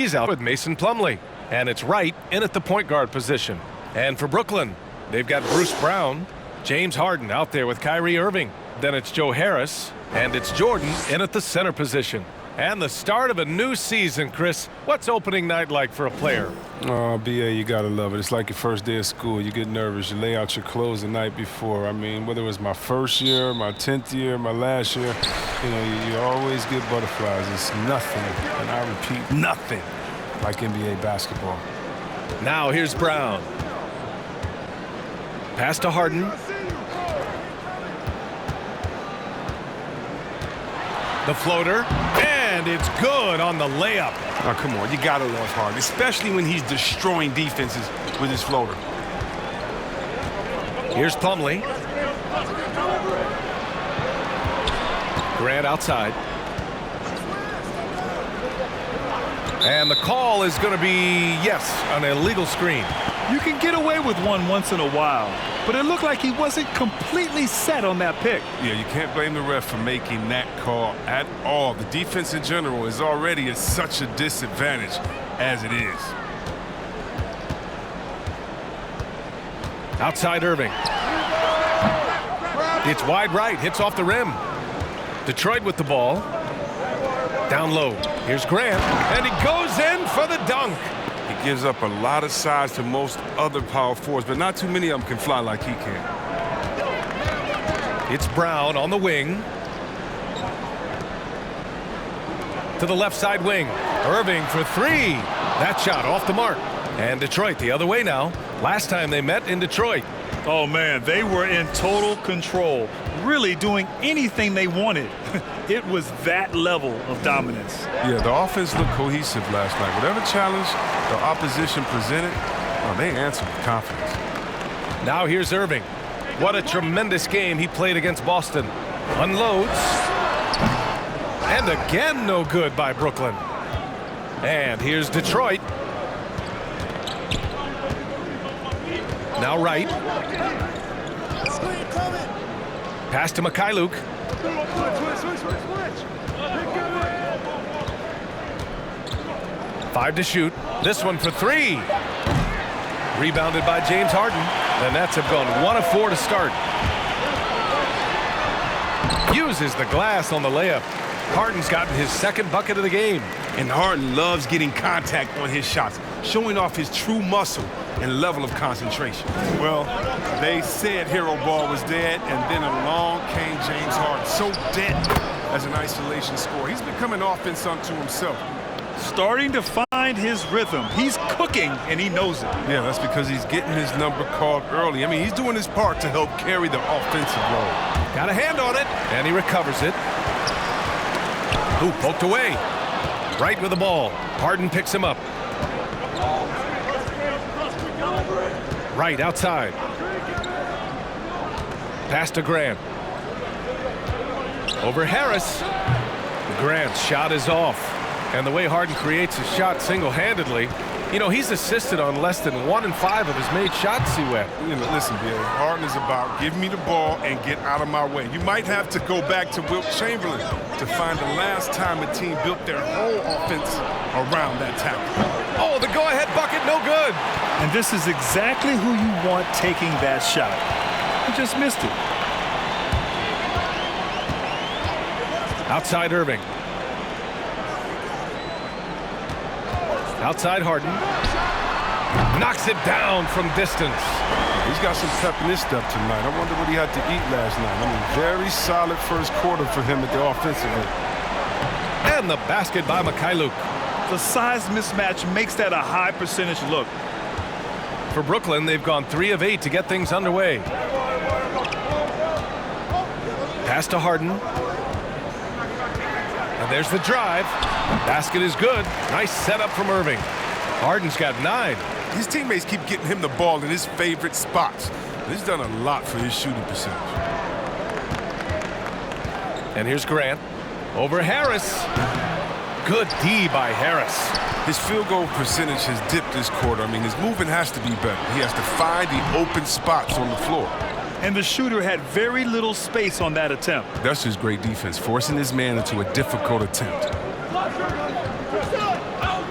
He's out with Mason Plumlee, and it's Wright in at the point guard position. And for Brooklyn, they've got Bruce Brown, James Harden out there with Kyrie Irving. Then it's Joe Harris, and it's Jordan in at the center position. And the start of a new season, Chris. What's opening night like for a player? Oh, B.A., you got to love it. It's like your first day of school. You get nervous. You lay out your clothes the night before. I mean, whether it was my first year, my 10th year, my last year, you know, you always get butterflies. It's nothing, and I repeat, nothing like NBA basketball. Now here's Brown. Pass to Harden. The floater, and it's good on the layup. Oh, come on, you gotta love Harden, especially when he's destroying defenses with his floater. Here's Plumlee. Grant outside. And the call is going to be, yes, an illegal screen. You can get away with one once in a while, but it looked like he wasn't completely set on that pick. Yeah, you can't blame the ref for making that call at all. The defense in general is already at such a disadvantage as it is. Outside Irving. It's wide right, hits off the rim. Detroit with the ball. Down low. Here's Grant, and he goes in for the dunk. He gives up a lot of size to most other power forwards, but not too many of them can fly like he can. It's Brown on the wing. To the left side wing. Irving for three. That shot off the mark. And Detroit the other way now. Last time they met in Detroit. Oh, man, they were in total control, really doing anything they wanted. It was that level of dominance. Yeah, the offense looked cohesive last night. Whatever challenge the opposition presented, well, they answered with confidence. Now here's Irving. What a tremendous game he played against Boston. Unloads. And again, no good by Brooklyn. And here's Detroit. Now Wright. Pass to Mikhailuk. Five to shoot. This one for three. Rebounded by James Harden. The Nets have gone 1 of 4 to start. Uses the glass on the layup. Harden's gotten his second bucket of the game. And Harden loves getting contact on his shots, showing off his true muscle and level of concentration. Well, they said hero ball was dead, and then along came James Harden. So dead as an isolation scorer. He's becoming offense unto himself. Starting to find his rhythm. He's cooking, and he knows it. Yeah, that's because he's getting his number called early. I mean, he's doing his part to help carry the offensive load. Got a hand on it, and he recovers it. Ooh, poked away. Right with the ball. Harden picks him up. Right outside. Pass to Grant. Over Harris. Grant's shot is off. And the way Harden creates his shot single-handedly, you know, he's assisted on less than 1 in 5 of his made shots, C-Web. You know, listen, B.A., Harden is about give me the ball and get out of my way. You might have to go back to Wilt Chamberlain to find the last time a team built their whole offense around that tackle. Oh, the go-ahead bucket, no good. And this is exactly who you want taking that shot. He just missed it. Outside Irving. Outside Harden. Knocks it down from distance. He's got some pep in his step tonight. I wonder what he had to eat last night. I mean, very solid first quarter for him at the offensive end. And the basket by Mikhailuk. The size mismatch makes that a high percentage look. For Brooklyn, they've gone 3 of 8 to get things underway. Pass to Harden. And there's the drive. Basket is good. Nice setup from Irving. Harden's got 9. His teammates keep getting him the ball in his favorite spots. He's done a lot for his shooting percentage. And here's Grant. Over Harris. Good D by Harris. His field goal percentage has dipped this quarter. I mean, his movement has to be better. He has to find the open spots on the floor. And the shooter had very little space on that attempt. That's just great defense, forcing his man into a difficult attempt.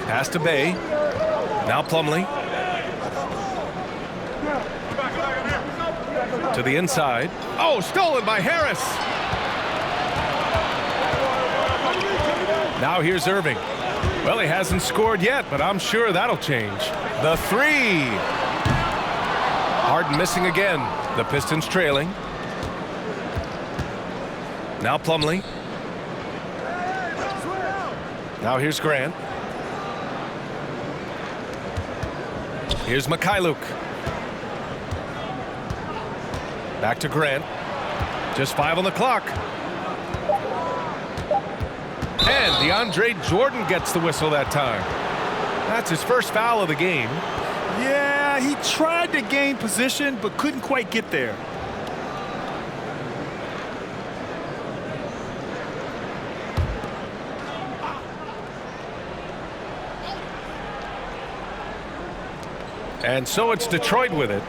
Pass to Bay. Now Plumlee. To the inside. Oh, stolen by Harris. Now here's Irving. Well, he hasn't scored yet, but I'm sure that'll change. The three. Harden missing again. The Pistons trailing. Now Plumlee. Now here's Grant. Here's Mikhailuk. Back to Grant. Just 5 on the clock. And DeAndre Jordan gets the whistle that time. That's his first foul of the game. Yeah, he tried to gain position, but couldn't quite get there. And so it's Detroit with it.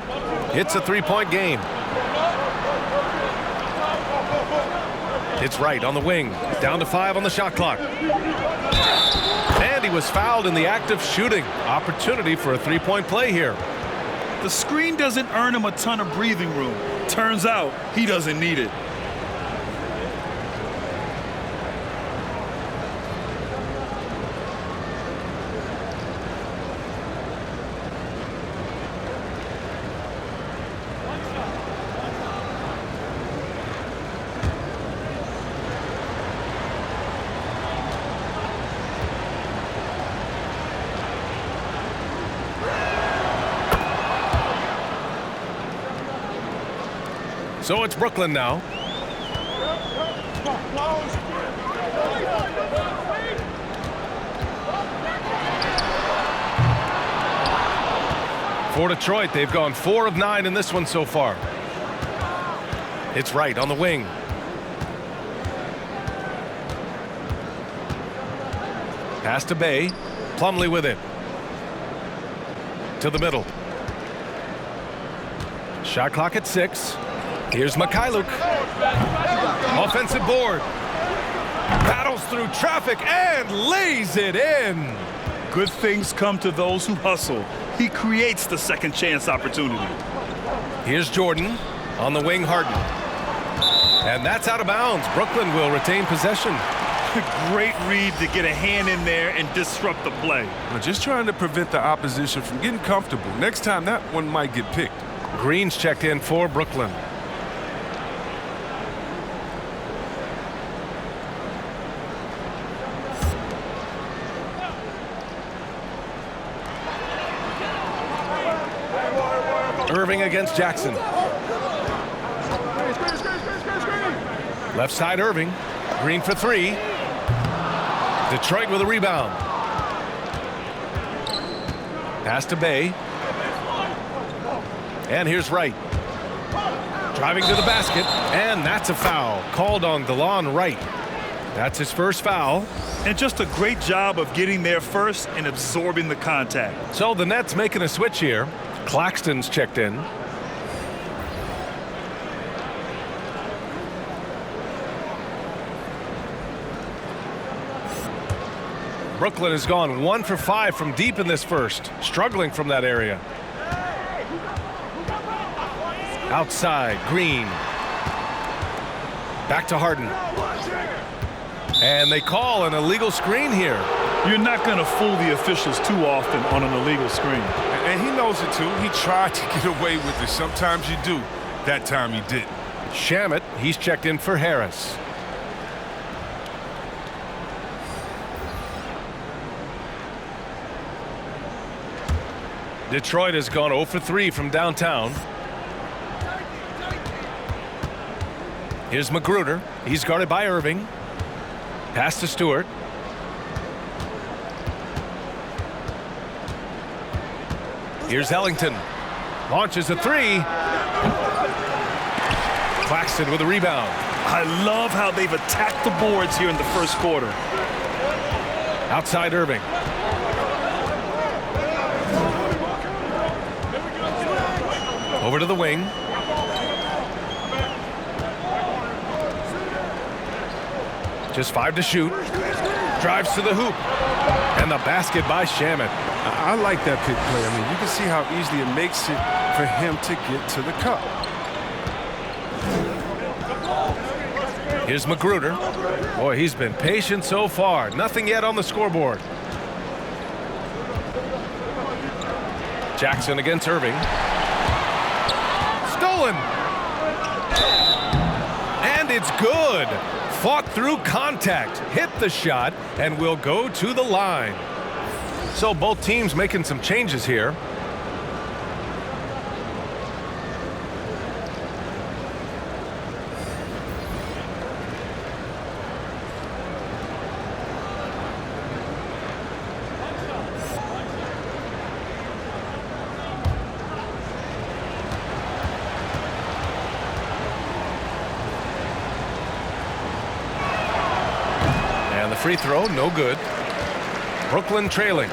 It's a three-point game. It's Wright on the wing. Down to 5 on the shot clock. And he was fouled in the act of shooting. Opportunity for a three-point play here. The screen doesn't earn him a ton of breathing room. Turns out he doesn't need it. So it's Brooklyn now. For Detroit, they've gone 4 of 9 in this one so far. It's Wright on the wing. Pass to Bay. Plumlee with it. To the middle. Shot clock at 6. Here's Mikhailuk. Offensive board. Battles through traffic and lays it in. Good things come to those who hustle. He creates the second chance opportunity. Here's Jordan on the wing. Harden. And that's out of bounds. Brooklyn will retain possession. Great read to get a hand in there and disrupt the play. Just trying to prevent the opposition from getting comfortable. Next time, that one might get picked. Green's checked in for Brooklyn. Irving against Jackson. Left side Irving. Green for 3. Detroit with a rebound. Pass to Bay. And here's Wright. Driving to the basket. And that's a foul. Called on DeLon Wright. That's his first foul. And just a great job of getting there first and absorbing the contact. So the Nets making a switch here. Claxton's checked in. Brooklyn has gone 1 for 5 from deep in this first. Struggling from that area. Outside, Green. Back to Harden. And they call an illegal screen here. You're not going to fool the officials too often on an illegal screen. And he knows it, too. He tried to get away with it. Sometimes you do. That time he didn't. Shamet, he's checked in for Harris. Detroit has gone 0 for 3 from downtown. Here's Magruder. He's guarded by Irving. Pass to Stewart. Here's Ellington. Launches a 3. Claxton with a rebound. I love how they've attacked the boards here in the first quarter. Outside Irving. Over to the wing. Just 5 to shoot. Drives to the hoop. And the basket by Shamet. I like that pick play. I mean, you can see how easily it makes it for him to get to the cup. Here's Magruder. Boy, he's been patient so far. Nothing yet on the scoreboard. Jackson against Irving. Stolen. And it's good. Fought through contact, hit the shot, and will go to the line. So both teams making some changes here. And the free throw, no good. Brooklyn trailing.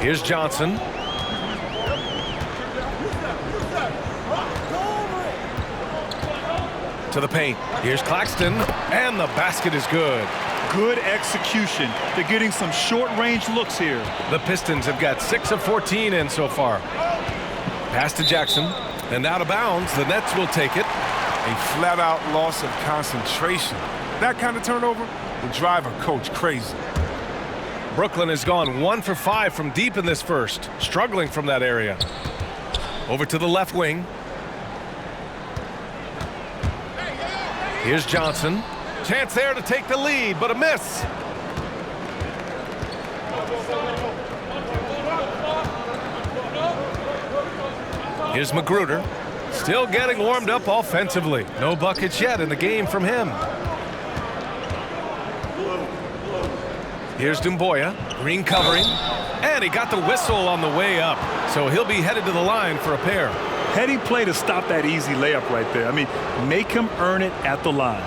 Here's Johnson. To the paint. Here's Claxton. And the basket is good. Good execution. They're getting some short-range looks here. The Pistons have got 6 of 14 in so far. Pass to Jackson. And out of bounds. The Nets will take it. A flat-out loss of concentration. That kind of turnover will drive a coach crazy. Brooklyn has gone 1 for 5 from deep in this first. Struggling from that area. Over to the left wing. Here's Johnson. Chance there to take the lead, but a miss. Here's Magruder. Still getting warmed up offensively. No buckets yet in the game from him. Here's Dumboya. Green covering. And he got the whistle on the way up. So he'll be headed to the line for a pair. Heady play to stop that easy layup right there. I mean, make him earn it at the line.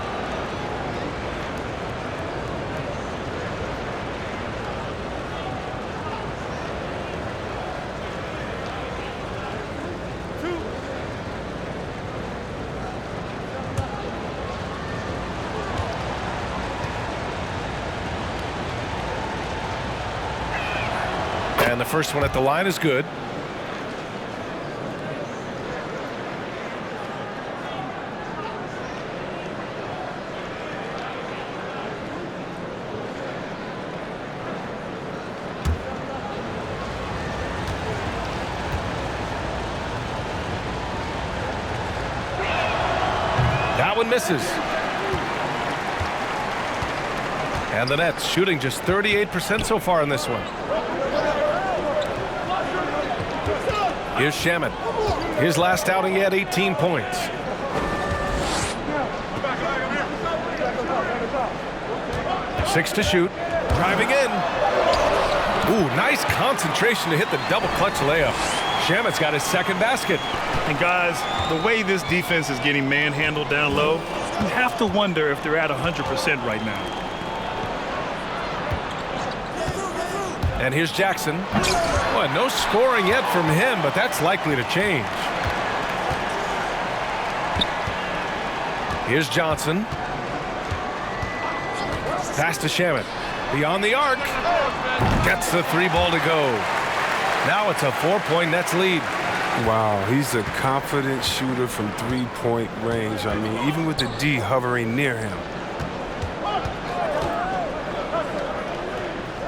And the first one at the line is good. That one misses. And the Nets shooting just 38% so far in this one. Here's Shamet. His last outing, he had 18 points. Six to shoot. Driving in. Ooh, nice concentration to hit the double clutch layup. Shamet's got his second basket. And guys, the way this defense is getting manhandled down low, you have to wonder if they're at 100% right now. And here's Jackson. Well, no scoring yet from him, but that's likely to change. Here's Johnson. Pass to Shamet. Beyond the arc. Gets the 3-ball to go. Now it's a 4-point Nets lead. Wow, he's a confident shooter from 3-point range. I mean, even with the D hovering near him.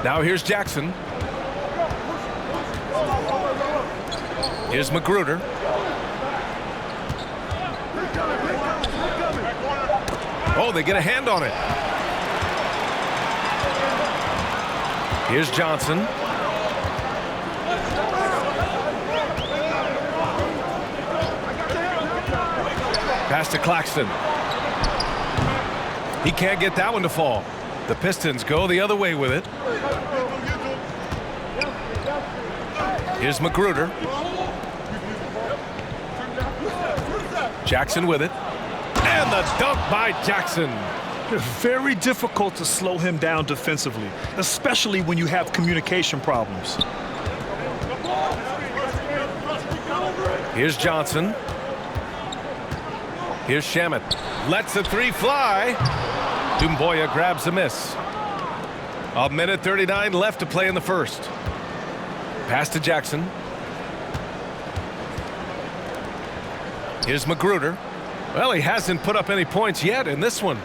Now here's Jackson. Here's Magruder. Oh, they get a hand on it. Here's Johnson. Pass to Claxton. He can't get that one to fall. The Pistons go the other way with it. Here's Magruder. Jackson with it. And the dunk by Jackson. Very difficult to slow him down defensively, especially when you have communication problems. Here's Johnson. Here's Shamet. Lets the 3 fly. Dumboya grabs a miss. A minute 39 left to play in the first. Pass to Jackson. Here's Magruder. Well, he hasn't put up any points yet in this one.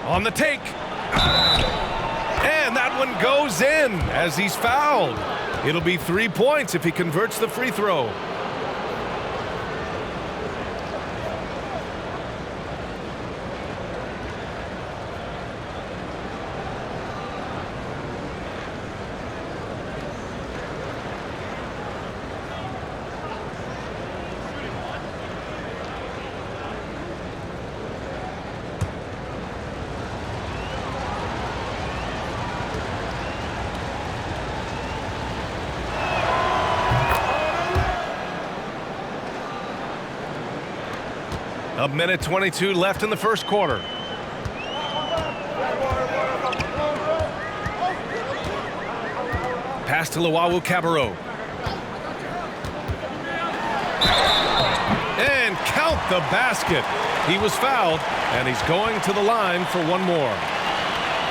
On the take. And that one goes in as he's fouled. It'll be 3 points if he converts the free throw. A minute 22 left in the first quarter. Pass to Luwawu-Cabarrot. And count the basket. He was fouled, and he's going to the line for one more.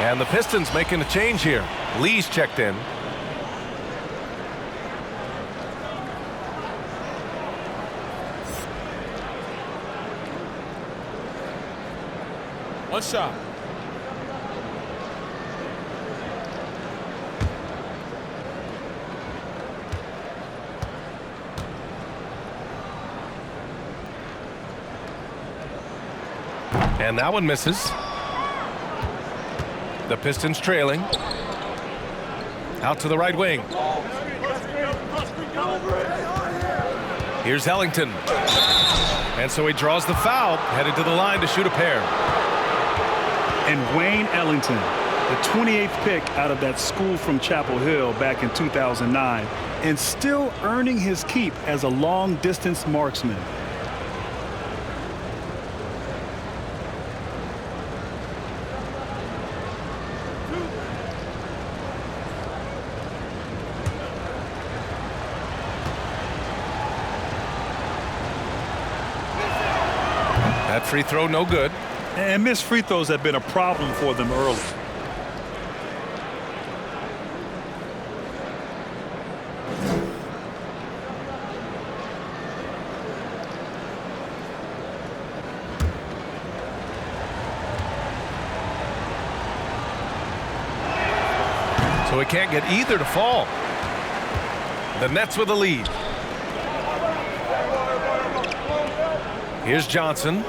And the Pistons making a change here. Lee's checked in. One shot. And that one misses. The Pistons trailing. Out to the right wing. Here's Ellington. And so he draws the foul, headed to the line to shoot a pair. And Wayne Ellington, the 28th pick out of that school from Chapel Hill back in 2009, and still earning his keep as a long-distance marksman. That free throw no good. And missed free throws have been a problem for them early. So he can't get either to fall. The Nets with a lead. Here's Johnson.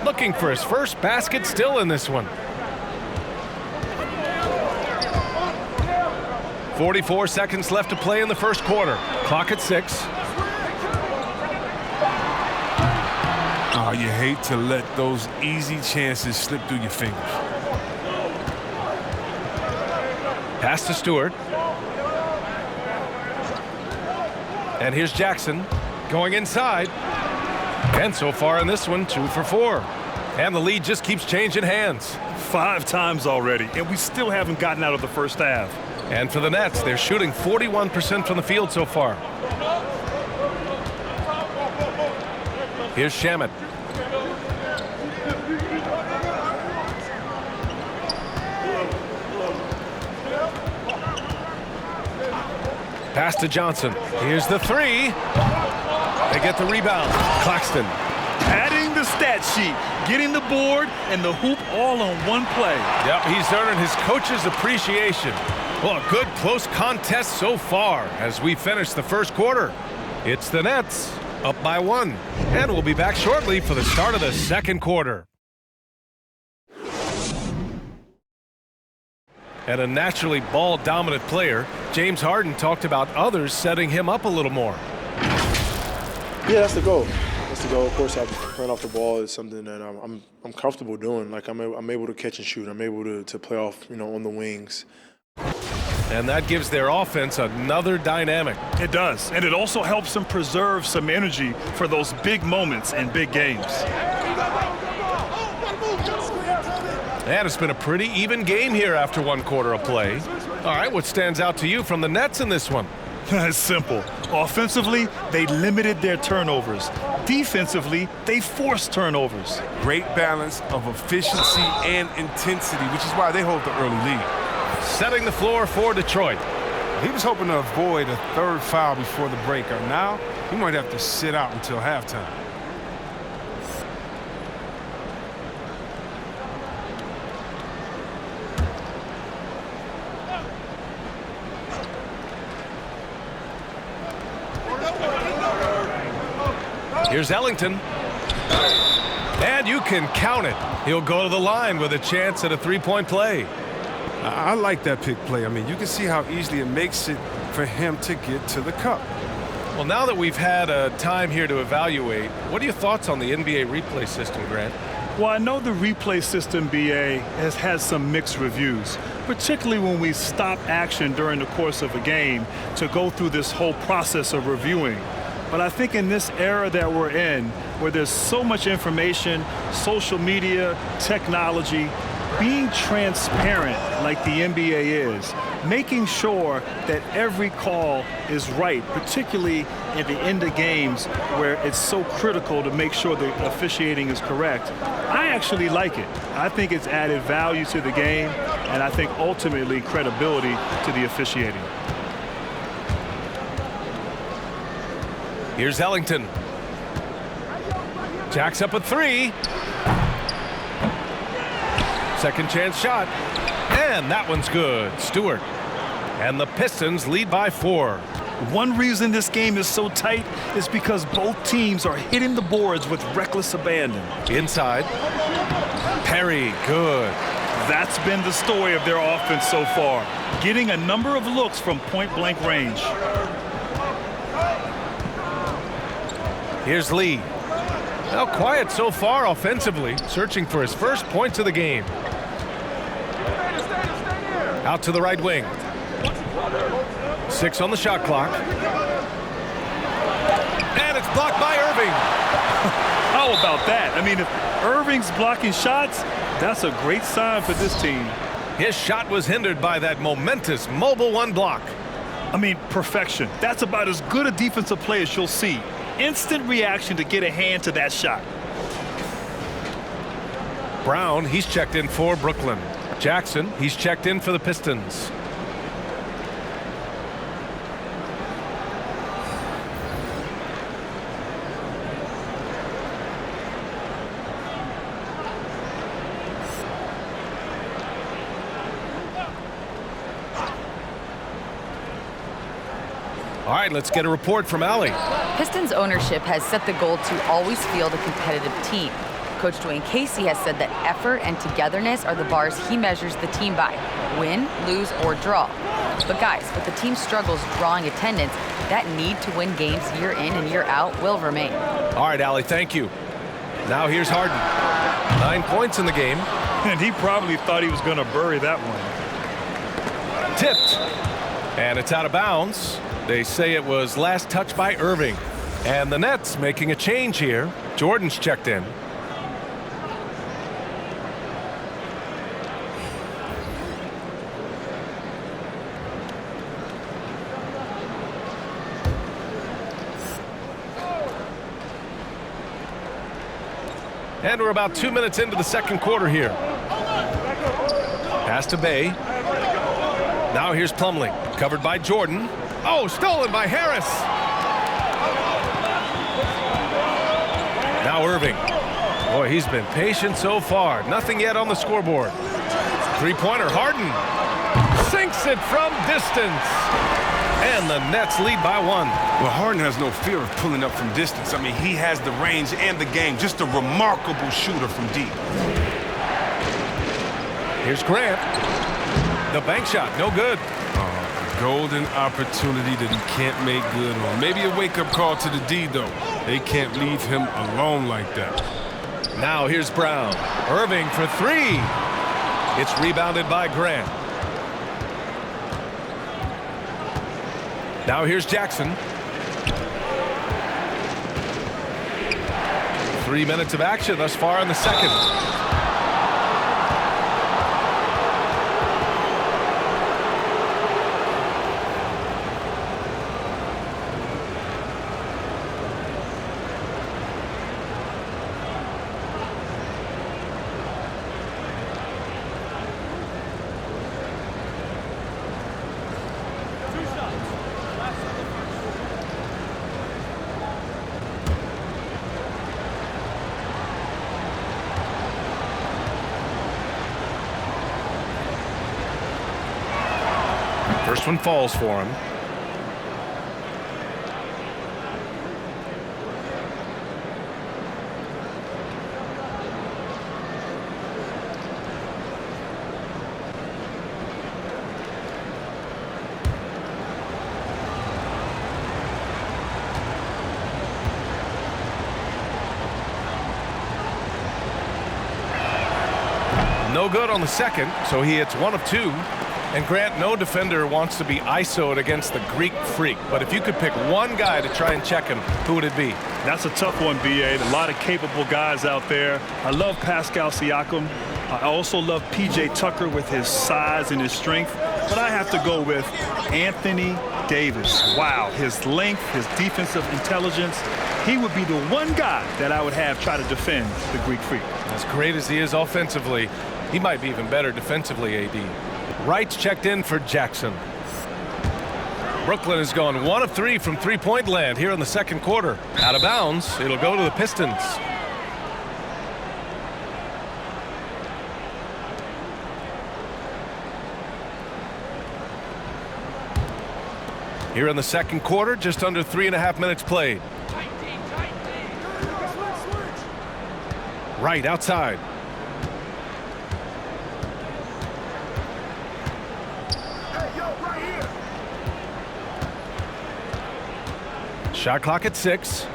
Looking for his first basket still in this one. 44 seconds left to play in the first quarter. Clock at 6. Oh, you hate to let those easy chances slip through your fingers. Pass to Stewart. And here's Jackson going inside. And so far in this one, 2 for 4. And the lead just keeps changing hands. 5 times already, and we still haven't gotten out of the first half. And for the Nets, they're shooting 41% from the field so far. Here's Shamet. Pass to Johnson. Here's the 3. They get the rebound. Claxton. Adding the stat sheet, getting the board and the hoop all on one play. Yep, he's earning his coach's appreciation. Well, a good close contest so far as we finish the first quarter. It's the Nets up by 1. And we'll be back shortly for the start of the second quarter. And a naturally ball-dominant player, James Harden talked about others setting him up a little more. Yeah, that's the goal. That's the goal. Of course, playing off the ball is something that I'm comfortable doing. Like I'm able to catch and shoot. I'm able to play off, on the wings. And that gives their offense another dynamic. It does, and it also helps them preserve some energy for those big moments and big games. And it's been a pretty even game here after 1 quarter of play. All right, what stands out to you from the Nets in this one? It's simple. Offensively, they limited their turnovers. Defensively, they forced turnovers. Great balance of efficiency and intensity, which is why they hold the early lead. Setting the floor for Detroit. He was hoping to avoid a third foul before the break. Now, he might have to sit out until halftime. Here's Ellington. And you can count it. He'll go to the line with a chance at a three-point play. I like that pick play. I mean, you can see how easily it makes it for him to get to the cup. Well, now that we've had a time here to evaluate, what are your thoughts on the NBA replay system, Grant? Well, I know the replay system, BA, has had some mixed reviews, particularly when we stop action during the course of a game to go through this whole process of reviewing. But I think in this era that we're in, where there's so much information, social media, technology, being transparent like the NBA is, making sure that every call is right, particularly at the end of games where it's so critical to make sure the officiating is correct, I actually like it. I think it's added value to the game, and I think ultimately credibility to the officiating. Here's Ellington. Jacks up a three. Second chance shot. And that one's good. Stewart. And the Pistons lead by 4. One reason this game is so tight is because both teams are hitting the boards with reckless abandon. Inside. Perry, good. That's been the story of their offense so far, getting a number of looks from point-blank range. Here's Lee. Well, quiet so far offensively, searching for his first points of the game. Out to the right wing. 6 on the shot clock. And it's blocked by Irving. How about that? I mean, if Irving's blocking shots, that's a great sign for this team. His shot was hindered by that momentous mobile one block. I mean, perfection. That's about as good a defensive play as you'll see. Instant reaction to get a hand to that shot. Brown, he's checked in for Brooklyn. Jackson, he's checked in for the Pistons. All right, let's get a report from Allie. Pistons ownership has set the goal to always field a competitive team. Coach Dwayne Casey has said that effort and togetherness are the bars he measures the team by, win, lose, or draw. But guys, if the team struggles drawing attendance, that need to win games year in and year out will remain. All right, Allie, thank you. Now here's Harden. 9 points in the game. And he probably thought he was going to bury that one. Tipped. And it's out of bounds. They say it was last touched by Irving. And the Nets making a change here. Jordan's checked in. And we're about 2 minutes into the second quarter here. Pass to Bay. Now here's Plumlee, covered by Jordan. Oh, stolen by Harris. Now Irving. Boy, he's been patient so far. Nothing yet on the scoreboard. Three-pointer, Harden. Sinks it from distance. And the Nets lead by 1. Well, Harden has no fear of pulling up from distance. I mean, he has the range and the game. Just a remarkable shooter from deep. Here's Grant. The bank shot, no good. Golden opportunity that he can't make good on. Maybe a wake-up call to the D, though. They can't leave him alone like that. Now here's Brown. Irving for 3. It's rebounded by Grant. Now here's Jackson. 3 minutes of action thus far in the second. First one falls for him. No good on the second, so he hits 1 of 2. And Grant, no defender wants to be ISO'd against the Greek Freak. But if you could pick one guy to try and check him, who would it be? That's a tough one, B.A. A lot of capable guys out there. I love Pascal Siakam. I also love P.J. Tucker with his size and his strength. But I have to go with Anthony Davis. Wow, his length, his defensive intelligence. He would be the one guy that I would have try to defend the Greek Freak. As great as he is offensively, he might be even better defensively, AD. Wright's checked in for Jackson. Brooklyn has gone 1 of 3 from three-point land here in the second quarter. Out of bounds, it'll go to the Pistons. Here in the second quarter, just under 3.5 minutes played. Wright outside. Shot clock at 6.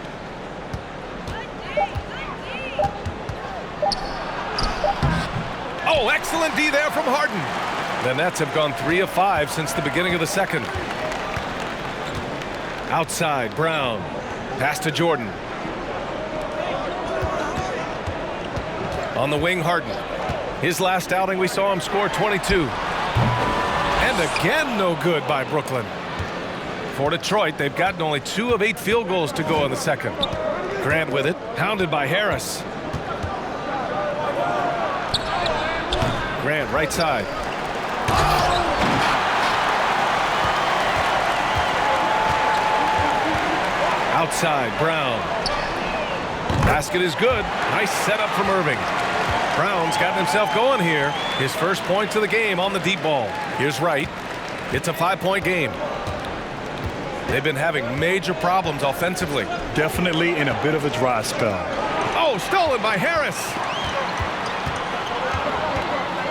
Oh, excellent D there from Harden. The Nets have gone 3 of 5 since the beginning of the second. Outside, Brown. Pass to Jordan. On the wing, Harden. His last outing, we saw him score 22. And again, no good by Brooklyn. For Detroit, they've gotten only 2 of 8 field goals to go in the second. Grant with it, hounded by Harris. Grant, right side. Outside, Brown. Basket is good. Nice setup from Irving. Brown's gotten himself going here. His first points of the game on the deep ball. Here's Wright. It's a 5-point game. They've been having major problems offensively. Definitely in a bit of a dry spell. Oh, stolen by Harris.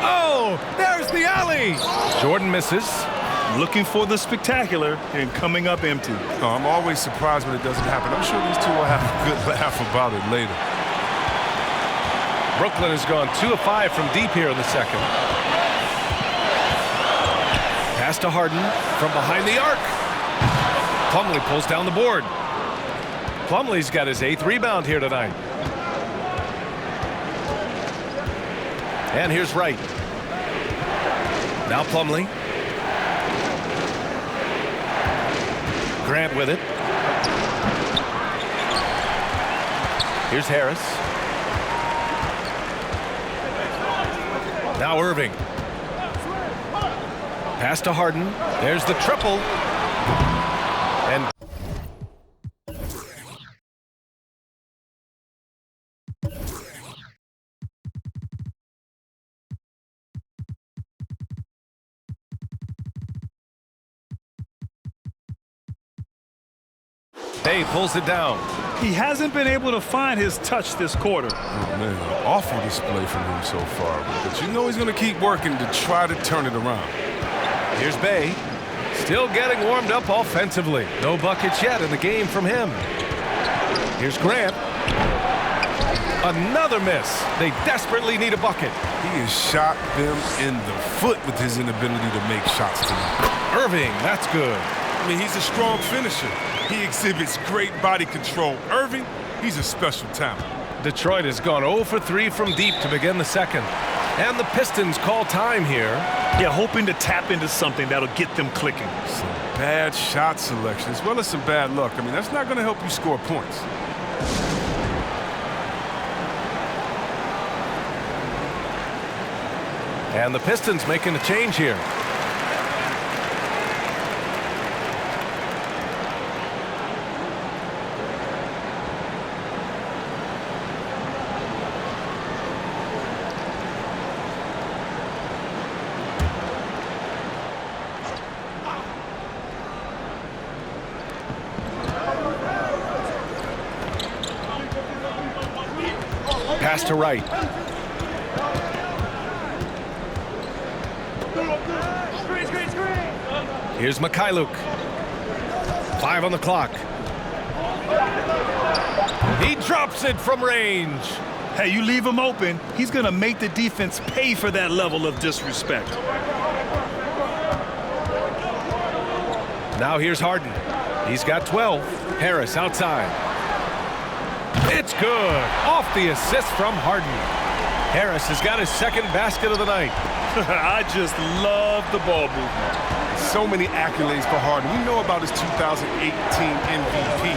Oh, there's the alley. Jordan misses. Looking for the spectacular and coming up empty. No, I'm always surprised when it doesn't happen. I'm sure these two will have a good laugh about it later. Brooklyn has gone 2 of 5 from deep here in the second. Pass to Harden from behind the arc. Plumlee pulls down the board. Plumlee's got his 8th rebound here tonight. And here's Wright. Now Plumlee. Grant with it. Here's Harris. Now Irving. Pass to Harden. There's the triple. And Bay pulls it down. He hasn't been able to find his touch this quarter. Oh, man, an awful display from him so far. But you know he's going to keep working to try to turn it around. Here's Bay. Still getting warmed up offensively. No buckets yet in the game from him. Here's Grant. Another miss. They desperately need a bucket. He has shot them in the foot with his inability to make shots tonight. Irving, that's good. I mean, he's a strong finisher. He exhibits great body control. Irving, he's a special talent. Detroit has gone 0 for 3 from deep to begin the second. And the Pistons call time here. Yeah, hoping to tap into something that'll get them clicking. Some bad shot selection as well as some bad luck. I mean, that's not going to help you score points. And the Pistons making a change here. Pass to right. Here's Mikhailuk. 5 on the clock. He drops it from range. Hey, you leave him open, he's going to make the defense pay for that level of disrespect. Now here's Harden. He's got 12. Harris outside. It's good. Off the assist from Harden. Harris has got his second basket of the night. I just love the ball movement. So many accolades for Harden. We know about his 2018 MVP.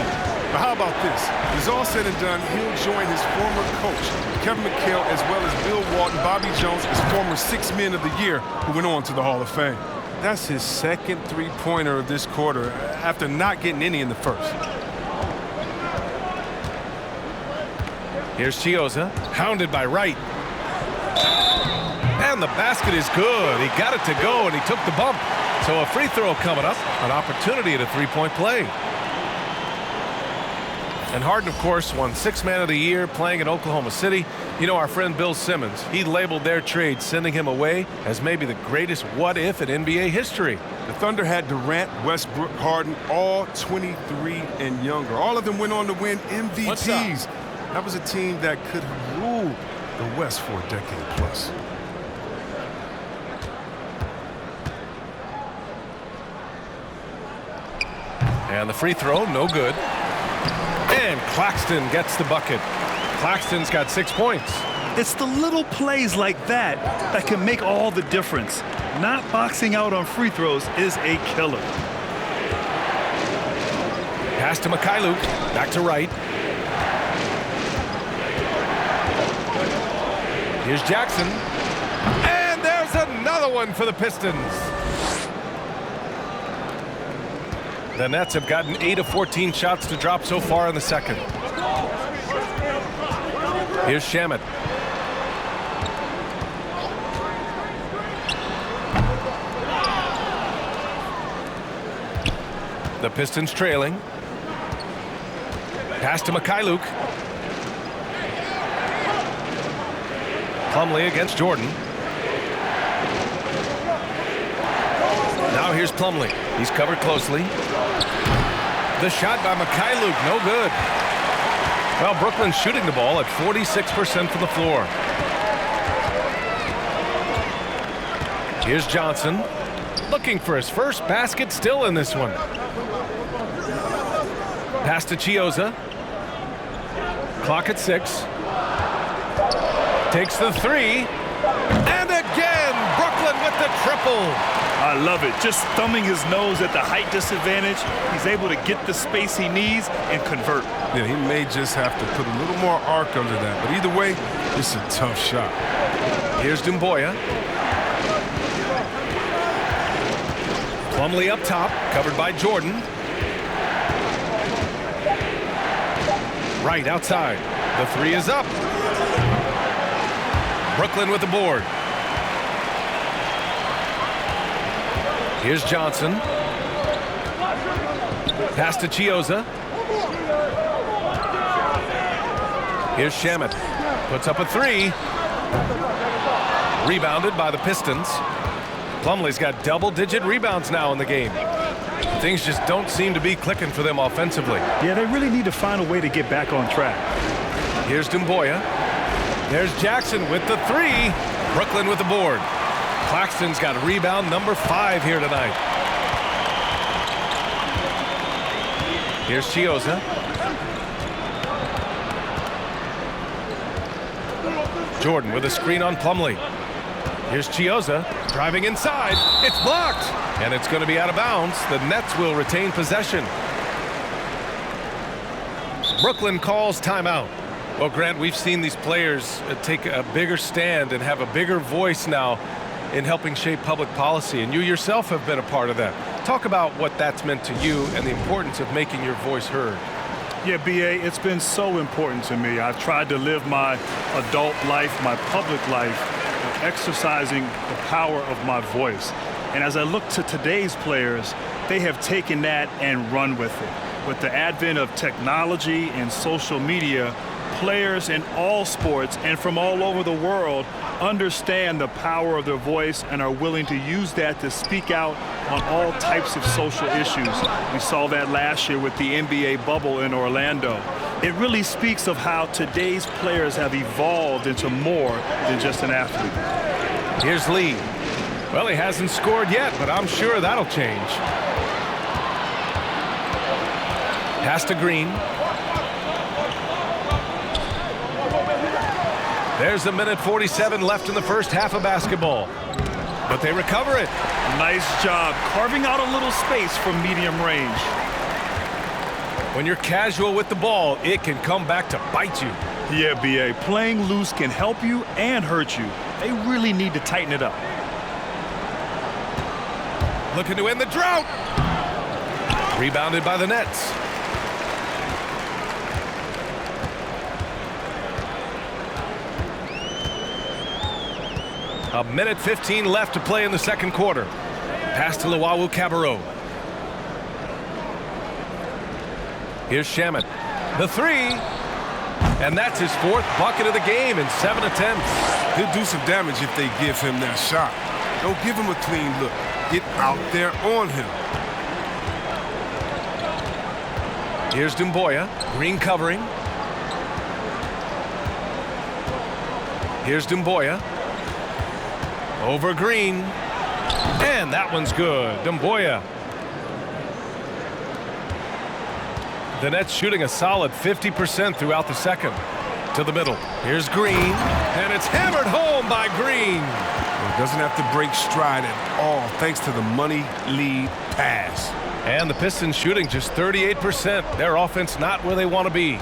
But how about this? When it's all said and done, he'll join his former coach, Kevin McHale, as well as Bill Walton, Bobby Jones, his former 6 Men of the Year, who went on to the Hall of Fame. That's his second three-pointer of this quarter after not getting any in the first. Here's Chiozza, hounded by Wright. And the basket is good. He got it to go, and he took the bump. So a free throw coming up, an opportunity at a three-point play. And Harden, of course, won 6 Man of the Year playing in Oklahoma City. You know, our friend Bill Simmons, he labeled their trade, sending him away as maybe the greatest what-if in NBA history. The Thunder had Durant, Westbrook, Harden, all 23 and younger. All of them went on to win MVPs. That was a team that could have ruled the West for a decade plus. And the free throw, no good. And Claxton gets the bucket. Claxton's got 6 points. It's the little plays like that that can make all the difference. Not boxing out on free throws is a killer. Pass to Mikhailuk. Back to Wright. Here's Jackson. And there's another one for the Pistons. The Nets have gotten 8 of 14 shots to drop so far in the second. Here's Shamet. The Pistons trailing. Pass to Mikhailuk. Plumlee against Jordan. Now here's Plumlee. He's covered closely. The shot by Mikhailuk, no good. Well, Brooklyn's shooting the ball at 46% from the floor. Here's Johnson, looking for his first basket, still in this one. Pass to Chiozza. Clock at 6. Takes the 3. And again, Brooklyn with the triple. I love it. Just thumbing his nose at the height disadvantage. He's able to get the space he needs and convert. Yeah, he may just have to put a little more arc under that. But either way, it's a tough shot. Here's Dumboya. Plumlee up top, covered by Jordan. Right outside. The 3 is up. Brooklyn with the board. Here's Johnson. Pass to Chiozza. Here's Shamet. Puts up a 3. Rebounded by the Pistons. Plumlee's got double-digit rebounds now in the game. Things just don't seem to be clicking for them offensively. Yeah, they really need to find a way to get back on track. Here's Dumboya. There's Jackson with the 3. Brooklyn with the board. Claxton's got rebound number 5 here tonight. Here's Chiozza. Jordan with a screen on Plumlee. Here's Chiozza driving inside. It's blocked, and it's going to be out of bounds. The Nets will retain possession. Brooklyn calls timeout. Well, Grant, we've seen these players take a bigger stand and have a bigger voice now in helping shape public policy, and you yourself have been a part of that. Talk about what that's meant to you and the importance of making your voice heard. Yeah, B.A., it's been so important to me. I've tried to live my adult life, my public life, exercising the power of my voice. And as I look to today's players, they have taken that and run with it. With the advent of technology and social media, players in all sports and from all over the world understand the power of their voice and are willing to use that to speak out on all types of social issues. We saw that last year with the NBA bubble in Orlando. It really speaks of how today's players have evolved into more than just an athlete. Here's Lee. Well, he hasn't scored yet, but I'm sure that'll change. Pass to Green. There's a minute 47 left in the first half of basketball. But they recover it. Nice job carving out a little space from medium range. When you're casual with the ball, it can come back to bite you. Yeah, B.A. Playing loose can help you and hurt you. They really need to tighten it up. Looking to end the drought. Rebounded by the Nets. A minute 15 left to play in the second quarter. Pass to Luwawu Cabarrot. Here's Shamet. The three. And that's his fourth bucket of the game in 7 attempts. He'll do some damage if they give him that shot. Don't give him a clean look. Get out there on him. Here's Dumboya. Green covering. Here's Dumboya. Over Green. And that one's good. Dumboya. The Nets shooting a solid 50% throughout the second. To the middle. Here's Green. And it's hammered home by Green. It doesn't have to break stride at all thanks to the money lead pass. And the Pistons shooting just 38%. Their offense not where they want to be.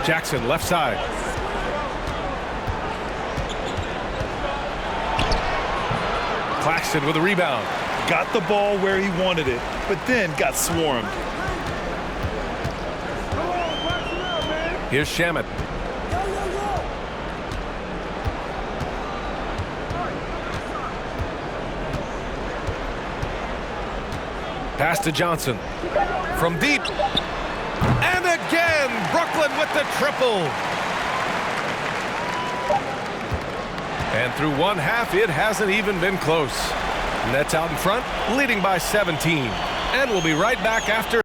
Jackson left side. Claxton with a rebound. Got the ball where he wanted it, but then got swarmed. Here's Shamet. Pass to Johnson. From deep. And again, Brooklyn with the triple. And through one half, it hasn't even been close. Nets out in front, leading by 17. And we'll be right back after.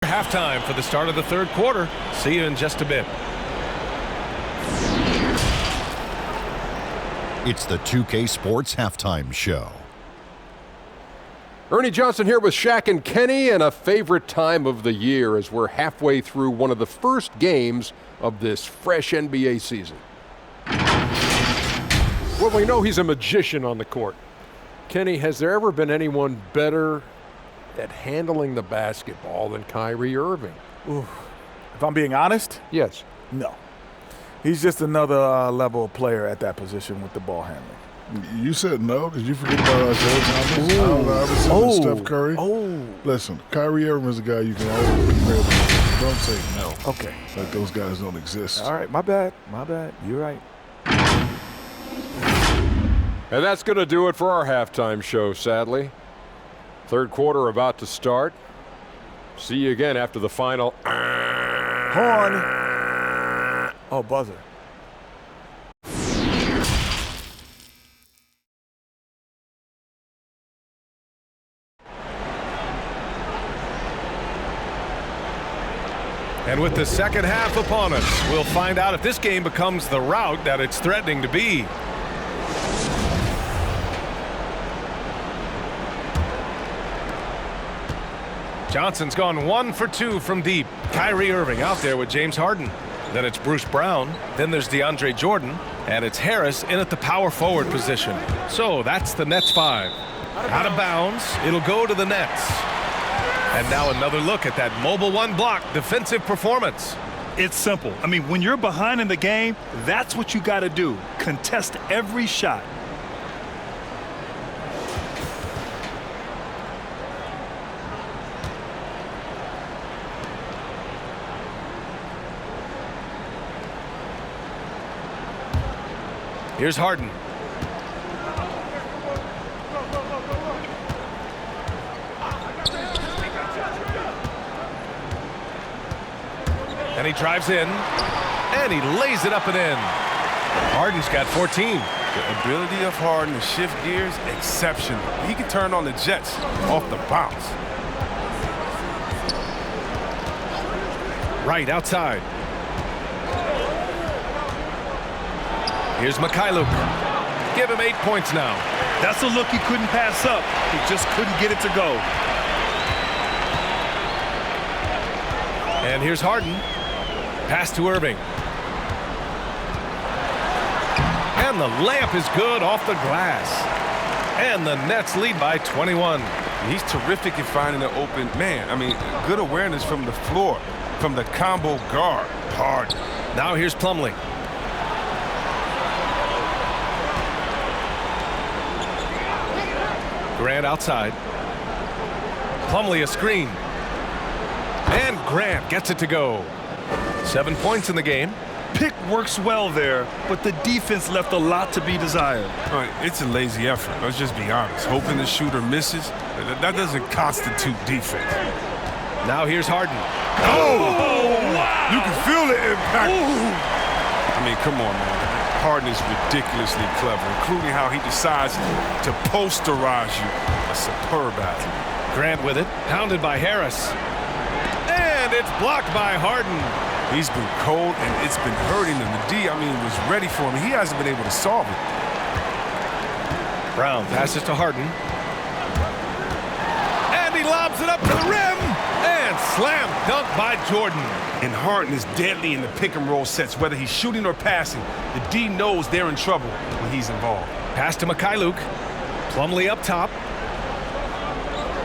Halftime for the start of the third quarter. See you in just a bit. It's the 2K Sports Halftime Show. Ernie Johnson here with Shaq and Kenny, and a favorite time of the year as we're halfway through one of the first games of this fresh NBA season. Well, we know he's a magician on the court. Kenny, has there ever been anyone better at handling the basketball than Kyrie Irving? Ooh. If I'm being honest? Yes. No. He's just another level of player at that position with the ball handling. You said no. Did you forget about Isaiah Thomas, Allen Iverson, and Steph Curry? Listen, Kyrie Irving is a guy you can always compare to. Don't say no. Okay. Like those guys don't exist. All right, my bad. My bad. You're right. And that's going to do it for our halftime show, sadly. Third quarter about to start. See you again after the final. Horn. Oh, buzzer. And with the second half upon us, we'll find out if this game becomes the rout that it's threatening to be. Johnson's gone 1 for 2 from deep. Kyrie Irving out there with James Harden. Then it's Bruce Brown. Then there's DeAndre Jordan. And it's Harris in at the power forward position. So that's the Nets 5. Out of bounds. It'll go to the Nets. And now another look at that mobile one block defensive performance. It's simple. I mean, when you're behind in the game, that's what you got to do. Contest every shot. Here's Harden. And he drives in, and he lays it up and in. Harden's got 14. The ability of Harden to shift gears, exceptional. He can turn on the Jets off the bounce. Right outside. Here's Mikhailuk. Give him 8 points now. That's a look he couldn't pass up. He just couldn't get it to go. And here's Harden. Pass to Irving. And the layup is good off the glass. And the Nets lead by 21. He's terrific in finding an open man. I mean, good awareness from the floor, from the combo guard. Harden. Now here's Plumlee. Grant outside. Plumlee a screen. And Grant gets it to go. 7 points in the game. Pick works well there, but the defense left a lot to be desired. All right, it's a lazy effort. Let's just be honest. Hoping the shooter misses, that doesn't constitute defense. Now here's Harden. Oh! Wow. You can feel the impact. Ooh. I mean, come on, man. Harden is ridiculously clever, including how he decides to posterize you. A superb athlete. Grant with it, pounded by Harris. And it's blocked by Harden. He's been cold, and it's been hurting him. The D, I mean, was ready for him. He hasn't been able to solve it. Brown passes to Harden. And he lobs it up to the rim. And slam dunk by Jordan. And Harden is deadly in the pick-and-roll sets. Whether he's shooting or passing, the D knows they're in trouble when he's involved. Pass to Mikhailuk. Plumlee up top.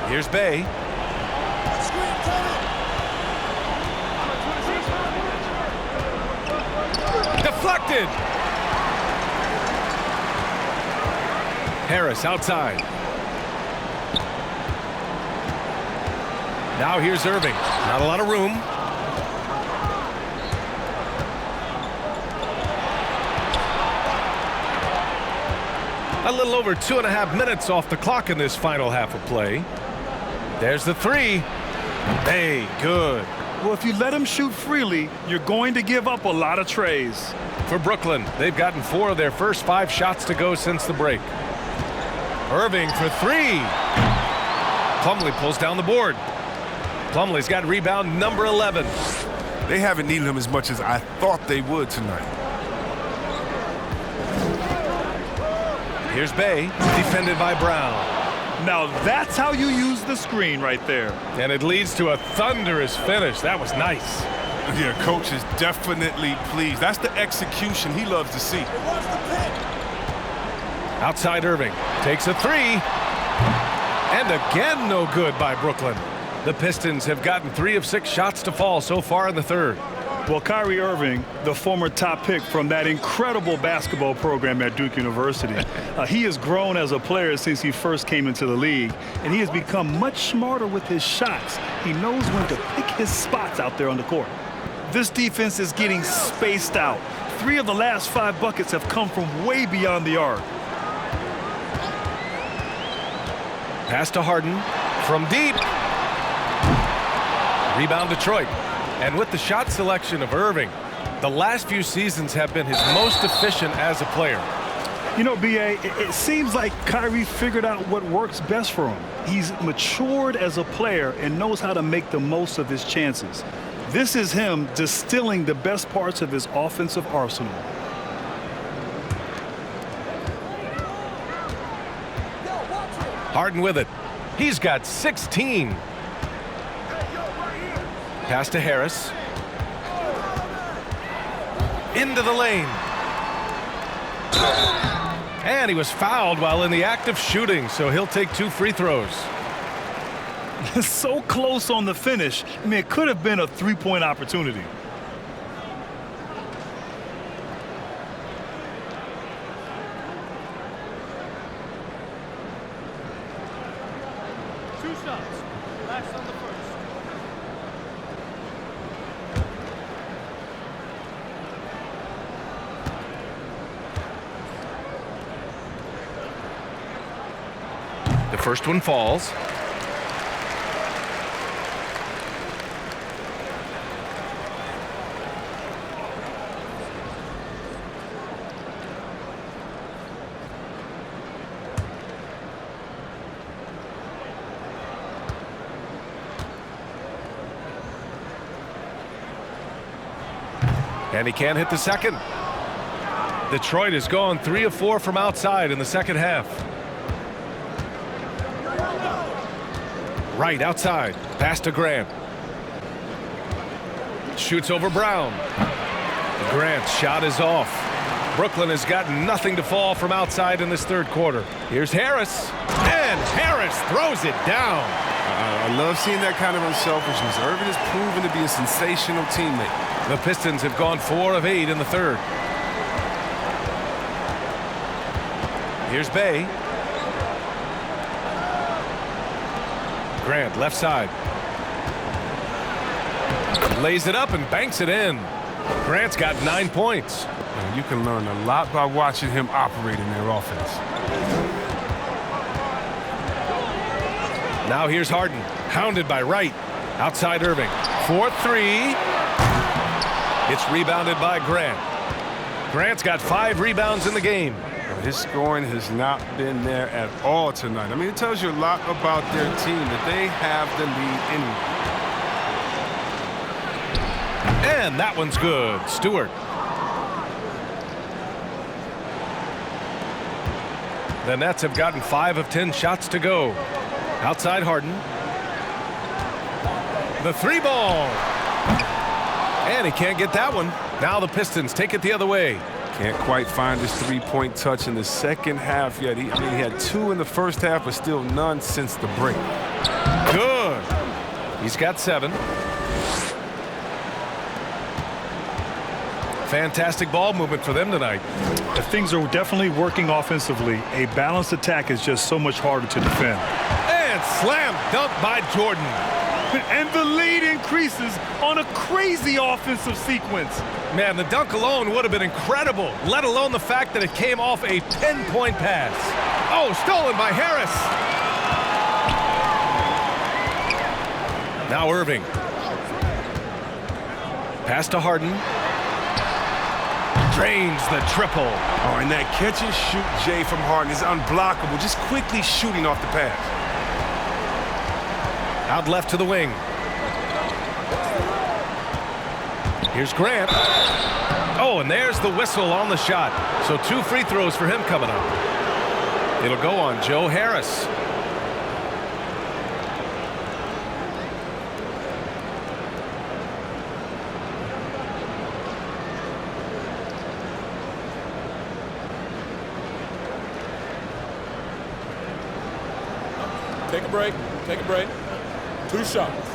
Here's Bay. Deflected. Harris outside. Now here's Irving. Not a lot of room. A little over 2.5 minutes off the clock in this final half of play. There's the three. Hey, good. Well, if you let him shoot freely, you're going to give up a lot of trays. For Brooklyn, they've gotten 4 of their first 5 shots to go since the break. Irving for 3. Plumlee pulls down the board. Plumlee's got rebound number 11. They haven't needed him as much as I thought they would tonight. Here's Bay, defended by Brown. Now that's how you use the screen right there. And it leads to a thunderous finish. That was nice. Yeah, coach is definitely pleased. That's the execution he loves to see. Outside Irving, takes a 3. And again, no good by Brooklyn. The Pistons have gotten 3 of 6 shots to fall so far in the third. Well, Kyrie Irving, the former top pick from that incredible basketball program at Duke University, he has grown as a player since he first came into the league, and he has become much smarter with his shots. He knows when to pick his spots out there on the court. This defense is getting spaced out. 3 of the last 5 buckets have come from way beyond the arc. Pass to Harden from deep. Rebound Detroit. And with the shot selection of Irving, the last few seasons have been his most efficient as a player. You know, B.A., it seems like Kyrie figured out what works best for him. He's matured as a player and knows how to make the most of his chances. This is him distilling the best parts of his offensive arsenal. Harden with it. He's got 16. Pass to Harris. Into the lane. And he was fouled while in the act of shooting, so he'll take 2 free throws. So close on the finish. I mean, it could have been a 3-point opportunity. The first one falls. And he can't hit the second. Detroit has gone 3 of 4 from outside in the second half. Right outside. Pass to Grant. Shoots over Brown. Grant's shot is off. Brooklyn has got nothing to fall from outside in this third quarter. Here's Harris. And Harris throws it down. I love seeing that kind of unselfishness. Irving has proven to be a sensational teammate. The Pistons have gone 4 of 8 in the third. Here's Bay. Grant, left side. Lays it up and banks it in. Grant's got 9 points. And you can learn a lot by watching him operate in their offense. Now here's Harden. Hounded by Wright. Outside Irving. 4-3. It's rebounded by Grant. Grant's got 5 rebounds in the game. His scoring has not been there at all tonight. I mean, it tells you a lot about their team that they have the lead anyway. And that one's good. Stewart. The Nets have gotten 5 of 10 shots to go. Outside Harden. The 3-ball. And he can't get that one. Now the Pistons take it the other way. Can't quite find his three-point touch in the second half yet. He had 2 in the first half, but still none since the break. Good. He's got 7. Fantastic ball movement for them tonight. If things are definitely working offensively, a balanced attack is just so much harder to defend. And slam dunk by Jordan. And the lead increases on a crazy offensive sequence. Man, the dunk alone would have been incredible, let alone the fact that it came off a pinpoint pass. Oh, stolen by Harris. Now Irving. Pass to Harden. Drains the triple. Oh, and that catch and shoot Jay from Harden is unblockable, just quickly shooting off the pass. Out left to the wing. Here's Grant. Oh, and there's the whistle on the shot. So 2 free throws for him coming up. It'll go on Joe Harris. Take a break. Take a break. 2 shots.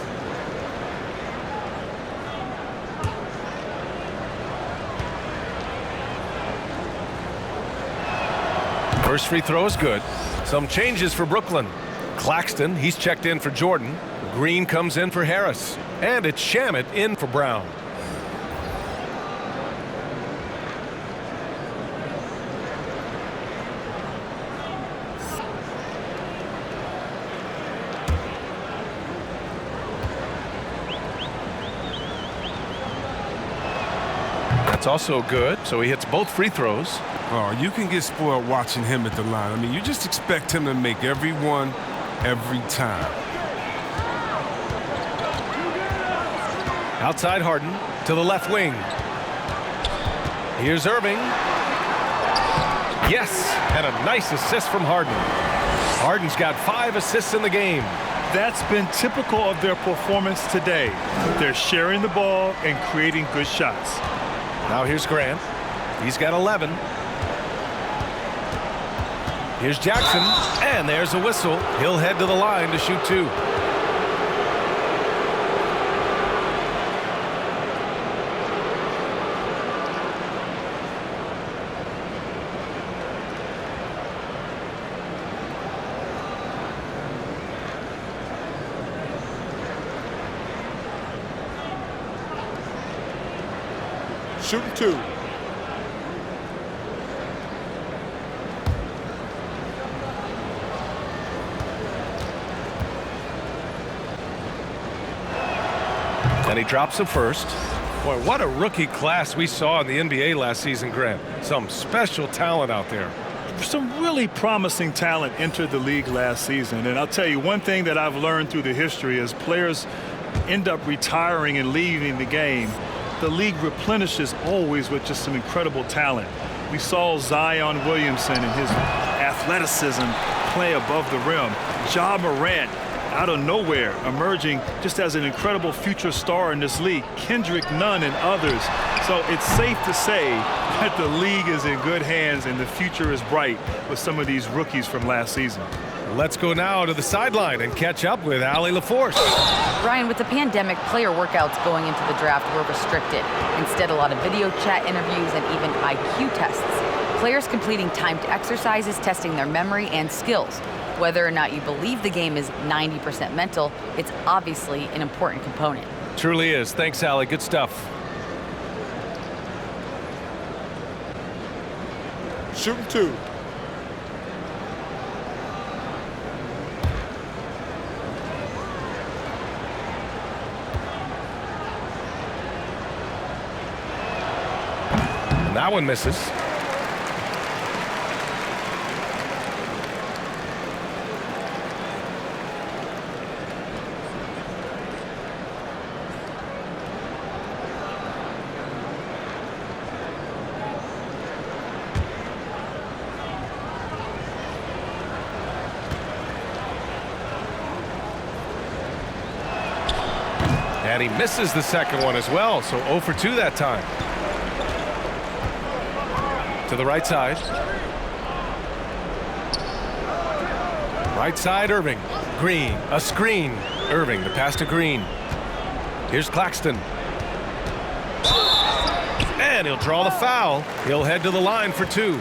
First free throw is good. Some changes for Brooklyn. Claxton, he's checked in for Jordan. Green comes in for Harris. And it's Shamet in for Brown. That's also good, so he hits both free throws. Oh, you can get spoiled watching him at the line. I mean, you just expect him to make every one, every time. Outside Harden to the left wing. Here's Irving. Yes, and a nice assist from Harden. Harden's got 5 assists in the game. That's been typical of their performance today. They're sharing the ball and creating good shots. Now here's Grant. He's got 11. Here's Jackson, and there's a whistle. He'll head to the line to shoot 2. Shooting 2. And he drops the first. Boy, what a rookie class we saw in the NBA last season, Grant. Some special talent out there. Some really promising talent entered the league last season. And I'll tell you, one thing that I've learned through the history is players end up retiring and leaving the game. The league replenishes always with just some incredible talent. We saw Zion Williamson and his athleticism play above the rim. Ja Morant, out of nowhere, emerging just as an incredible future star in this league. Kendrick Nunn and others. So it's safe to say that the league is in good hands and the future is bright with some of these rookies from last season. Let's go now to the sideline and catch up with Allie LaForce. Brian, with the pandemic, player workouts going into the draft were restricted. Instead, a lot of video chat interviews and even IQ tests. Players completing timed exercises, testing their memory and skills. Whether or not you believe the game is 90% mental, it's obviously an important component. Truly is. Thanks, Allie. Good stuff. Shooting 2. And that one misses. And he misses the second one as well, so 0 for 2 that time. To the right side. Right side, Irving. Green, a screen. Irving, the pass to Green. Here's Claxton. And he'll draw the foul. He'll head to the line for 2.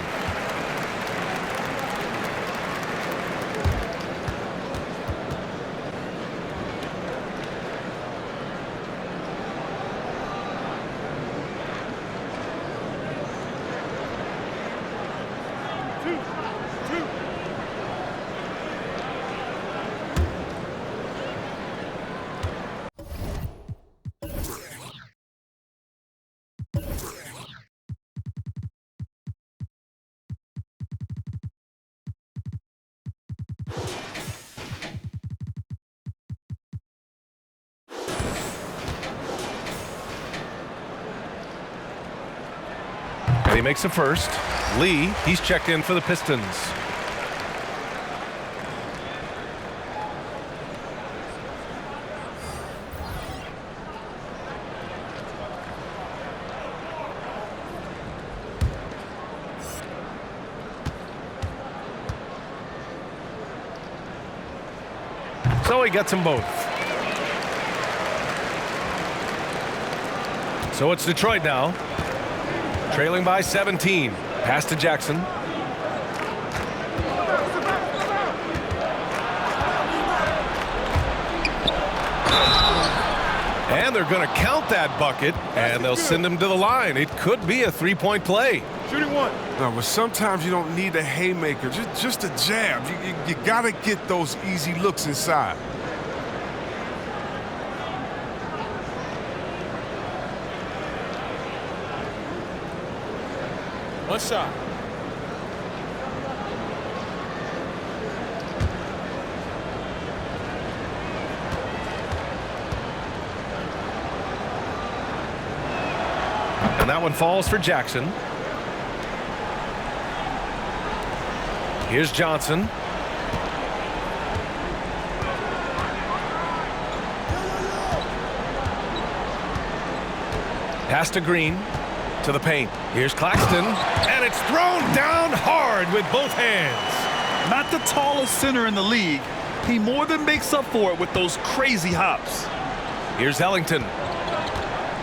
He makes the first. Lee, he's checked in for the Pistons. So he gets them both. So it's Detroit now. Trailing by 17. Pass to Jackson. And they're going to count that bucket, and they'll send him to the line. It could be a three-point play. Shooting 1. No, but sometimes you don't need a haymaker, just a jab. You got to get those easy looks inside. One shot. And that one falls for Jackson. Here's Johnson. Pass to Green. To the paint. Here's Claxton. And it's thrown down hard with both hands. Not the tallest center in the league. He more than makes up for it with those crazy hops. Here's Ellington.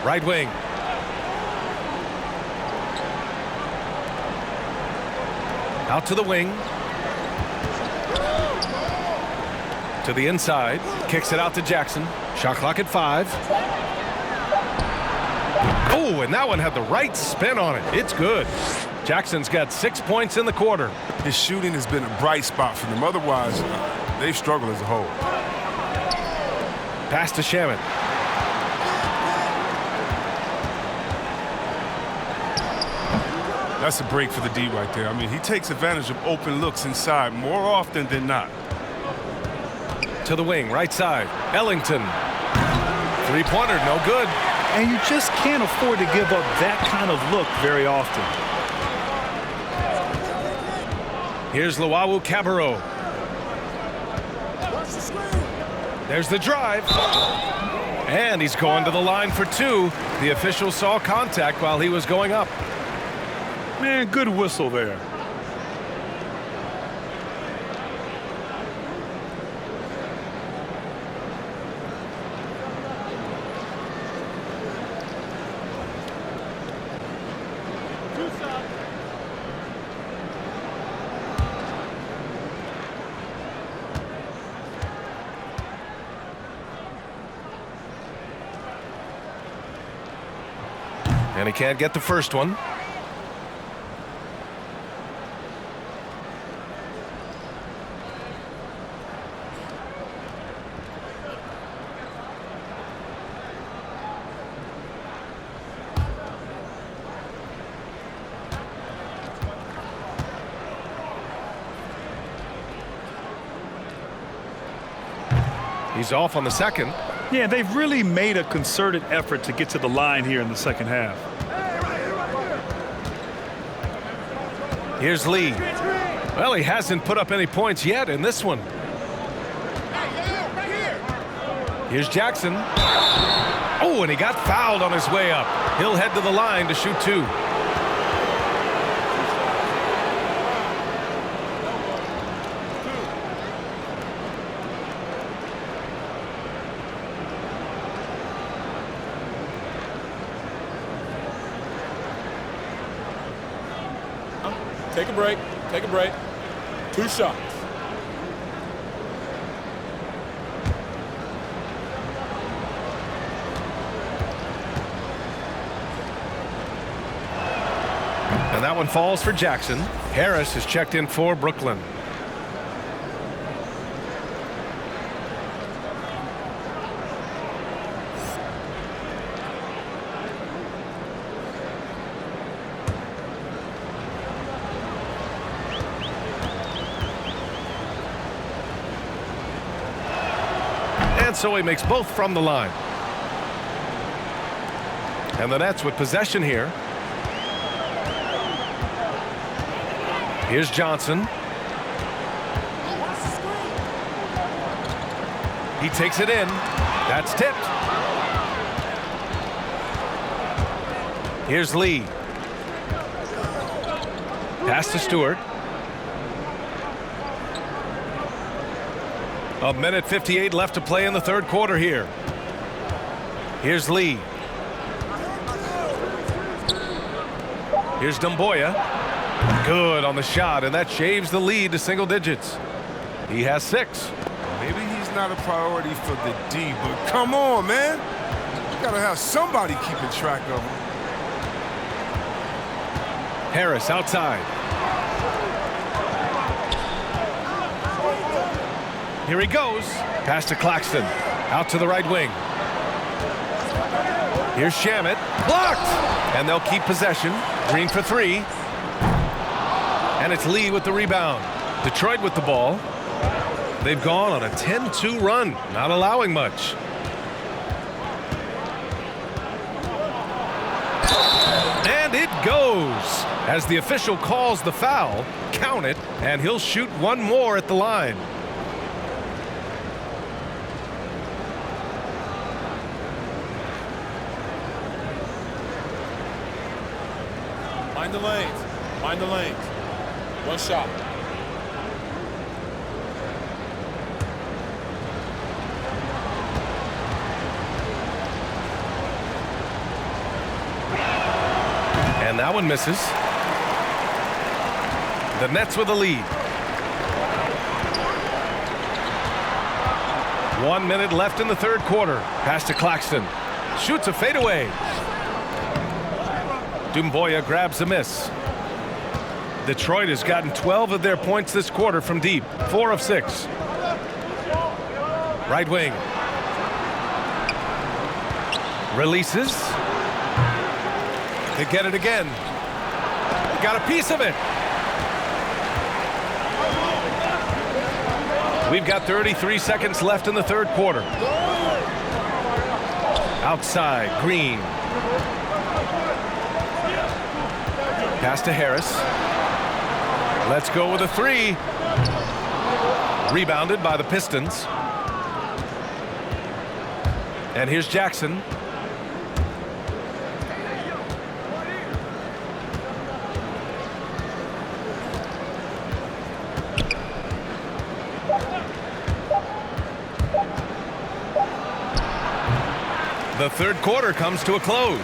Right wing. Out to the wing. To the inside. Kicks it out to Jackson. Shot clock at 5. Oh, and that one had the right spin on it. It's good. Jackson's got 6 points in the quarter. His shooting has been a bright spot for them. Otherwise, they've struggled as a whole. Pass to Shaman. That's a break for the D right there. I mean, he takes advantage of open looks inside more often than not. To the wing, right side. Ellington. Three-pointer, no good. And you just can't afford to give up that kind of look very often. Here's Luau Cabarro. There's the drive. And he's going to the line for two. The official saw contact while he was going up. Man, good whistle there. And he can't get the first one. He's off on the second. Yeah, they've really made a concerted effort to get to the line here in the second half. Here's Lee. Well, he hasn't put up any points yet in this one. Here's Jackson. Oh, and he got fouled on his way up. He'll head to the line to shoot two. Take a break. Take a break. 2 shots. And that one falls for Jackson. Harris is checked in for Brooklyn. And so he makes both from the line. And the Nets with possession here. Here's Johnson. He takes it in. That's tipped. Here's Lee. Pass to Stewart. A minute 58 left to play in the third quarter here. Here's Lee. Here's Dumboya. Good on the shot, and that shaves the lead to single digits. He has 6. Maybe he's not a priority for the D, but come on, man. You gotta have somebody keeping track of him. Harris outside. Here he goes. Pass to Claxton. Out to the right wing. Here's Shamet. Blocked! And they'll keep possession. Green for 3. And it's Lee with the rebound. Detroit with the ball. They've gone on a 10-2 run, not allowing much. And it goes. As the official calls the foul, count it, and he'll shoot one more at the line. Mind the lanes. Mind the lanes. 1 shot. And that one misses. The Nets with the lead. 1 minute left in the third quarter. Pass to Claxton. Shoots a fadeaway. Dumboya grabs a miss. Detroit has gotten 12 of their points this quarter from deep. 4 of 6. Right wing. Releases. They get it again. got a piece of it. We've got 33 seconds left in the third quarter. Outside, Green. Pass to Harris. Let's go with a three. Rebounded by the Pistons. And here's Jackson. The third quarter comes to a close.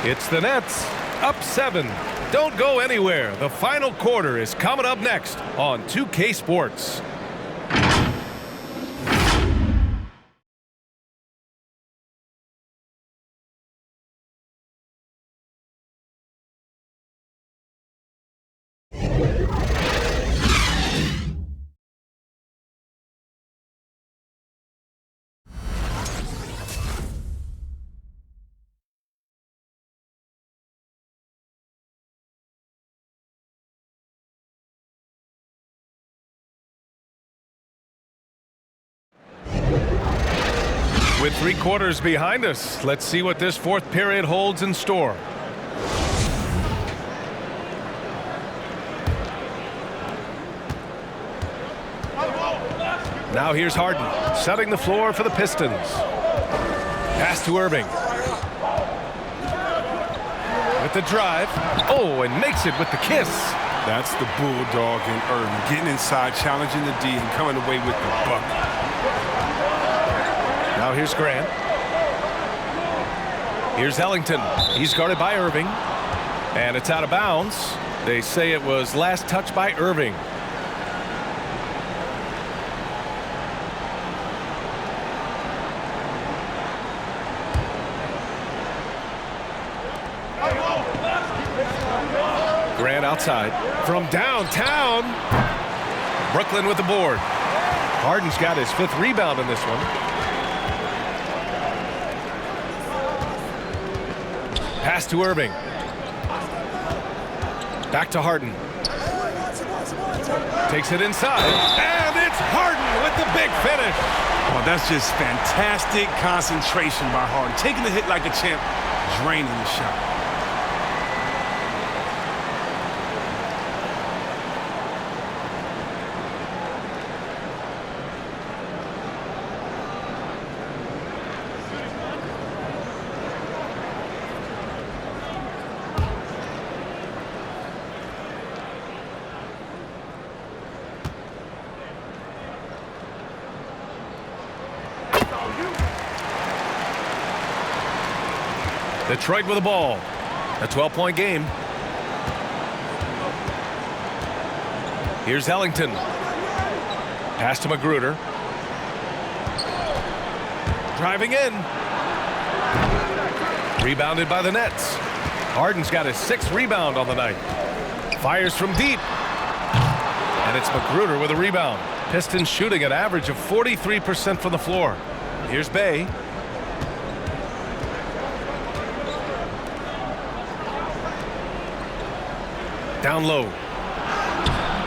It's the Nets up 7. Don't go anywhere. The final quarter is coming up next on 2K Sports. With 3 quarters behind us, let's see what this fourth period holds in store. Now here's Harden, setting the floor for the Pistons. Pass to Irving. With the drive. Oh, and makes it with the kiss. That's the bulldog in Irving, getting inside, challenging the D, and coming away with the bucket. Now here's Grant. Here's Ellington. He's guarded by Irving. And it's out of bounds. They say it was last touched by Irving. Grant outside. From downtown. Brooklyn with the board. Harden's got his 5th rebound in this one. Pass to Irving. Back to Harden. Takes it inside. And it's Harden with the big finish. Oh, that's just fantastic concentration by Harden. Taking the hit like a champ, draining the shot. Detroit with the ball. A 12-point game. Here's Ellington. Pass to Magruder. Driving in. Rebounded by the Nets. Harden's got his 6th rebound on the night. Fires from deep. And it's Magruder with a rebound. Pistons shooting an average of 43% from the floor. Here's Bay. Down low.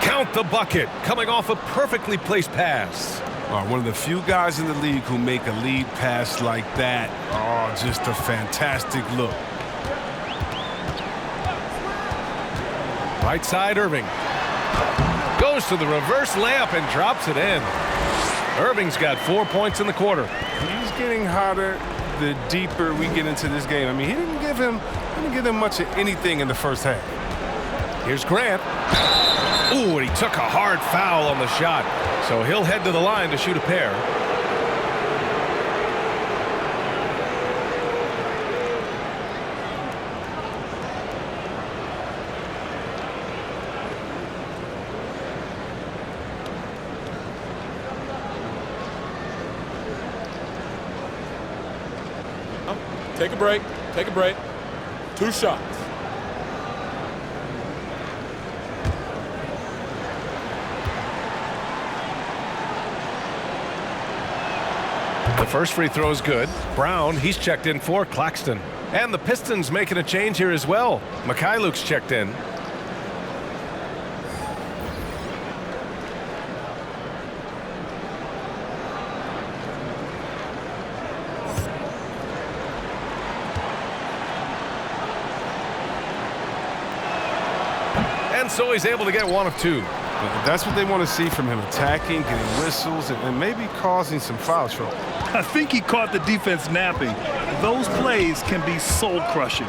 Count the bucket. Coming off a perfectly placed pass. One of the few guys in the league who make a lead pass like that. Oh, just a fantastic look. Right side, Irving. Goes to the reverse layup and drops it in. Irving's got 4 points in the quarter. He's getting hotter the deeper we get into this game. I mean, he didn't give him much of anything in the first half. Here's Grant. Ooh, and he took a hard foul on the shot. So he'll head to the line to shoot a pair. Take a break. Take a break. 2 shots. The first free throw is good. Brown, he's checked in for Claxton. And the Pistons making a change here as well. Mikhailuk's checked in. And so he's able to get one of two. That's what they want to see from him, attacking, getting whistles, and maybe causing some foul trouble. I think he caught the defense napping. Those plays can be soul-crushing.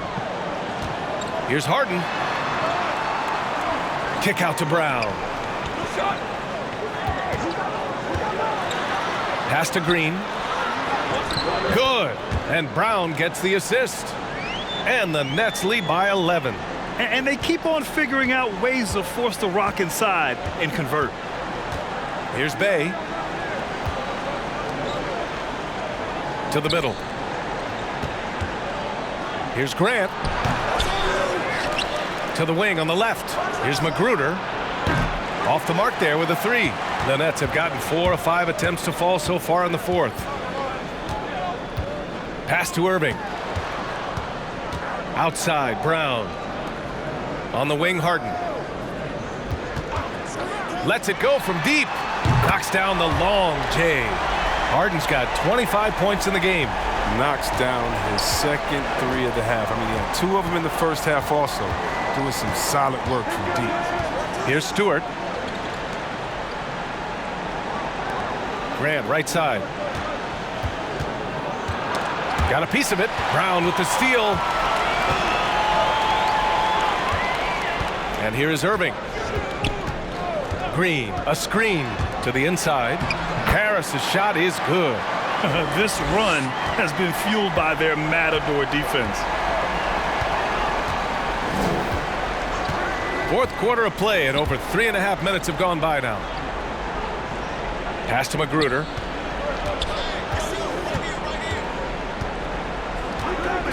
Here's Harden. Kick out to Brown. Pass to Green. Good. And Brown gets the assist. And the Nets lead by 11. And they keep on figuring out ways to force the rock inside and convert. Here's Bay. To the middle. Here's Grant. To the wing on the left. Here's Magruder. Off the mark there with a three. The Nets have gotten 4 of 5 attempts to fall so far in the fourth. Pass to Irving. Outside, Brown. On the wing, Harden. Lets it go from deep. Knocks down the long J. Harden's got 25 points in the game. Knocks down his second three of the half. I mean, he had 2 of them in the first half also. Doing some solid work from deep. Here's Stewart. Grant, right side. Got a piece of it. Brown with the steal. And here is Irving. Green, a screen to the inside. Harris's shot is good. This run has been fueled by their Matador defense. Fourth quarter of play, and over 3.5 minutes have gone by now. Pass to Magruder.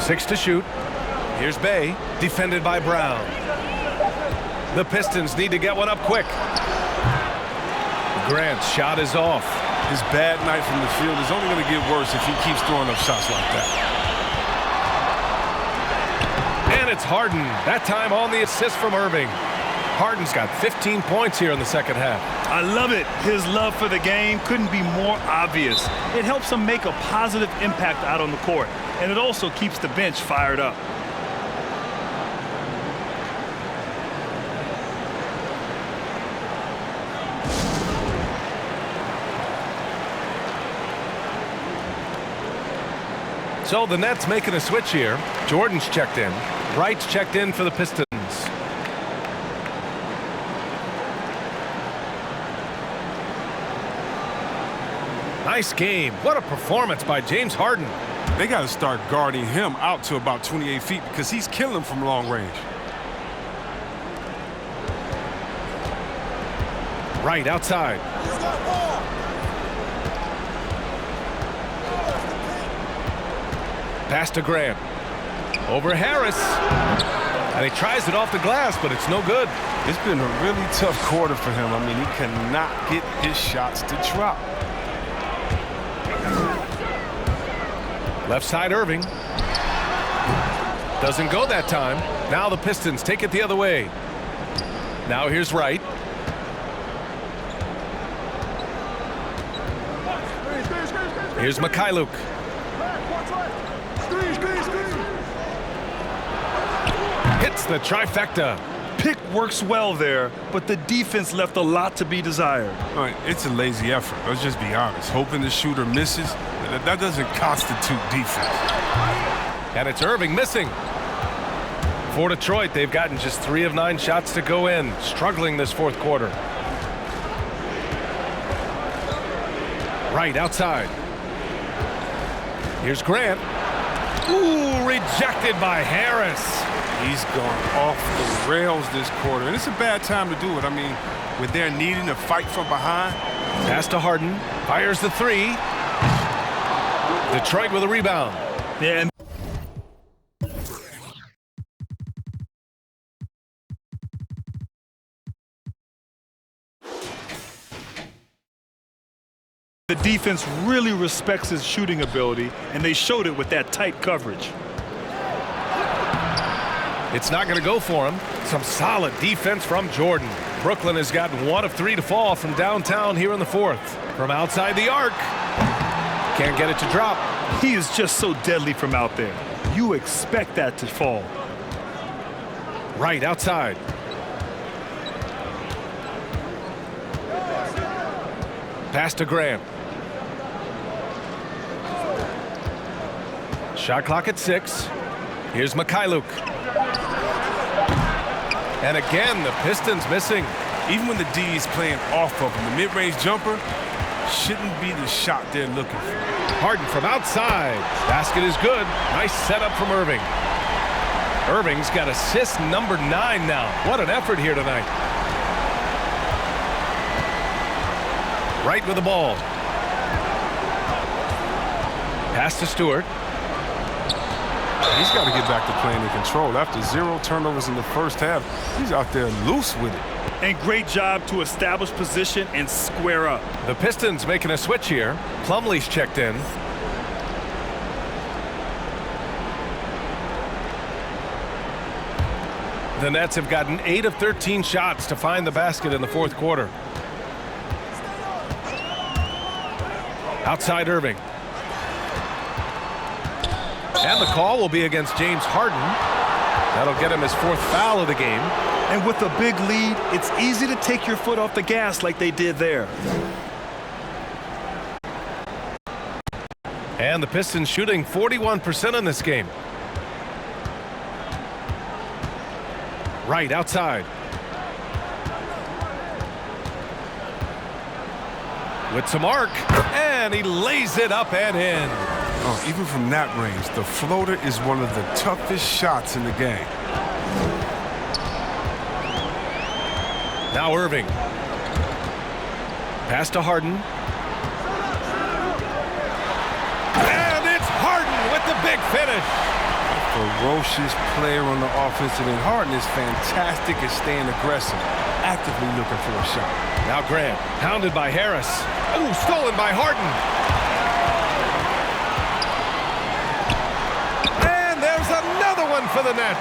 6 to shoot. Here's Bay, defended by Brown. The Pistons need to get one up quick. Grant's shot is off. His bad night from the field is only going to get worse if he keeps throwing up shots like that. And it's Harden. That time on the assist from Irving. Harden's got 15 points here in the second half. I love it. His love for the game couldn't be more obvious. It helps him make a positive impact out on the court, and it also keeps the bench fired up. So the Nets making a switch here. Jordan's checked in. Wright's checked in for the Pistons. Nice game. What a performance by James Harden. They got to start guarding him out to about 28 feet because he's killing from long range. Right outside. Pass to Grant. Over Harris. And he tries it off the glass, but it's no good. It's been a really tough quarter for him. I mean, he cannot get his shots to drop. Left side, Irving. Doesn't go that time. Now the Pistons take it the other way. Now here's Wright. Here's Mikhailuk. Hits the trifecta. Pick works well there, but the defense left a lot to be desired. All right, it's a lazy effort. Let's just be honest. Hoping the shooter misses, that doesn't constitute defense. And it's Irving missing. For Detroit, they've gotten just 3 of 9 shots to go in. Struggling this fourth quarter. Right outside. Here's Grant. Ooh, rejected by Harris. He's gone off the rails this quarter, and it's a bad time to do it. I mean, when they're needing to fight from behind. Pass to Harden. Fires the 3. Detroit with a rebound. Yeah, and the defense really respects his shooting ability, and they showed it with that tight coverage. It's not going to go for him. Some solid defense from Jordan. Brooklyn has gotten 1 of 3 to fall from downtown here in the fourth. From outside the arc. Can't get it to drop. He is just so deadly from out there. You expect that to fall. Right outside. Pass to Grant. Shot clock at 6. Here's Mikhailuk. And again, the Pistons missing. Even when the D is playing off of him, the mid-range jumper shouldn't be the shot they're looking for. Harden from outside. Basket is good. Nice setup from Irving. Irving's got assist number 9 now. What an effort here tonight. Right with the ball. Pass to Stewart. He's got to get back to playing in control. After 0 turnovers in the first half, he's out there loose with it. And great job to establish position and square up. The Pistons making a switch here. Plumlee's checked in. The Nets have gotten 8 of 13 shots to find the basket in the fourth quarter. Outside Irving. And the call will be against James Harden. That'll get him his 4th foul of the game. And with a big lead, it's easy to take your foot off the gas like they did there. And the Pistons shooting 41% in this game. Right outside. With some arc, and he lays it up and in. Oh, even from that range, the floater is one of the toughest shots in the game. Now Irving. Pass to Harden. And it's Harden with the big finish. Ferocious player on the offensive end. Harden is fantastic at staying aggressive, actively looking for a shot. Now Grant, hounded by Harris. Oh, stolen by Harden. And there's another one for the Nets.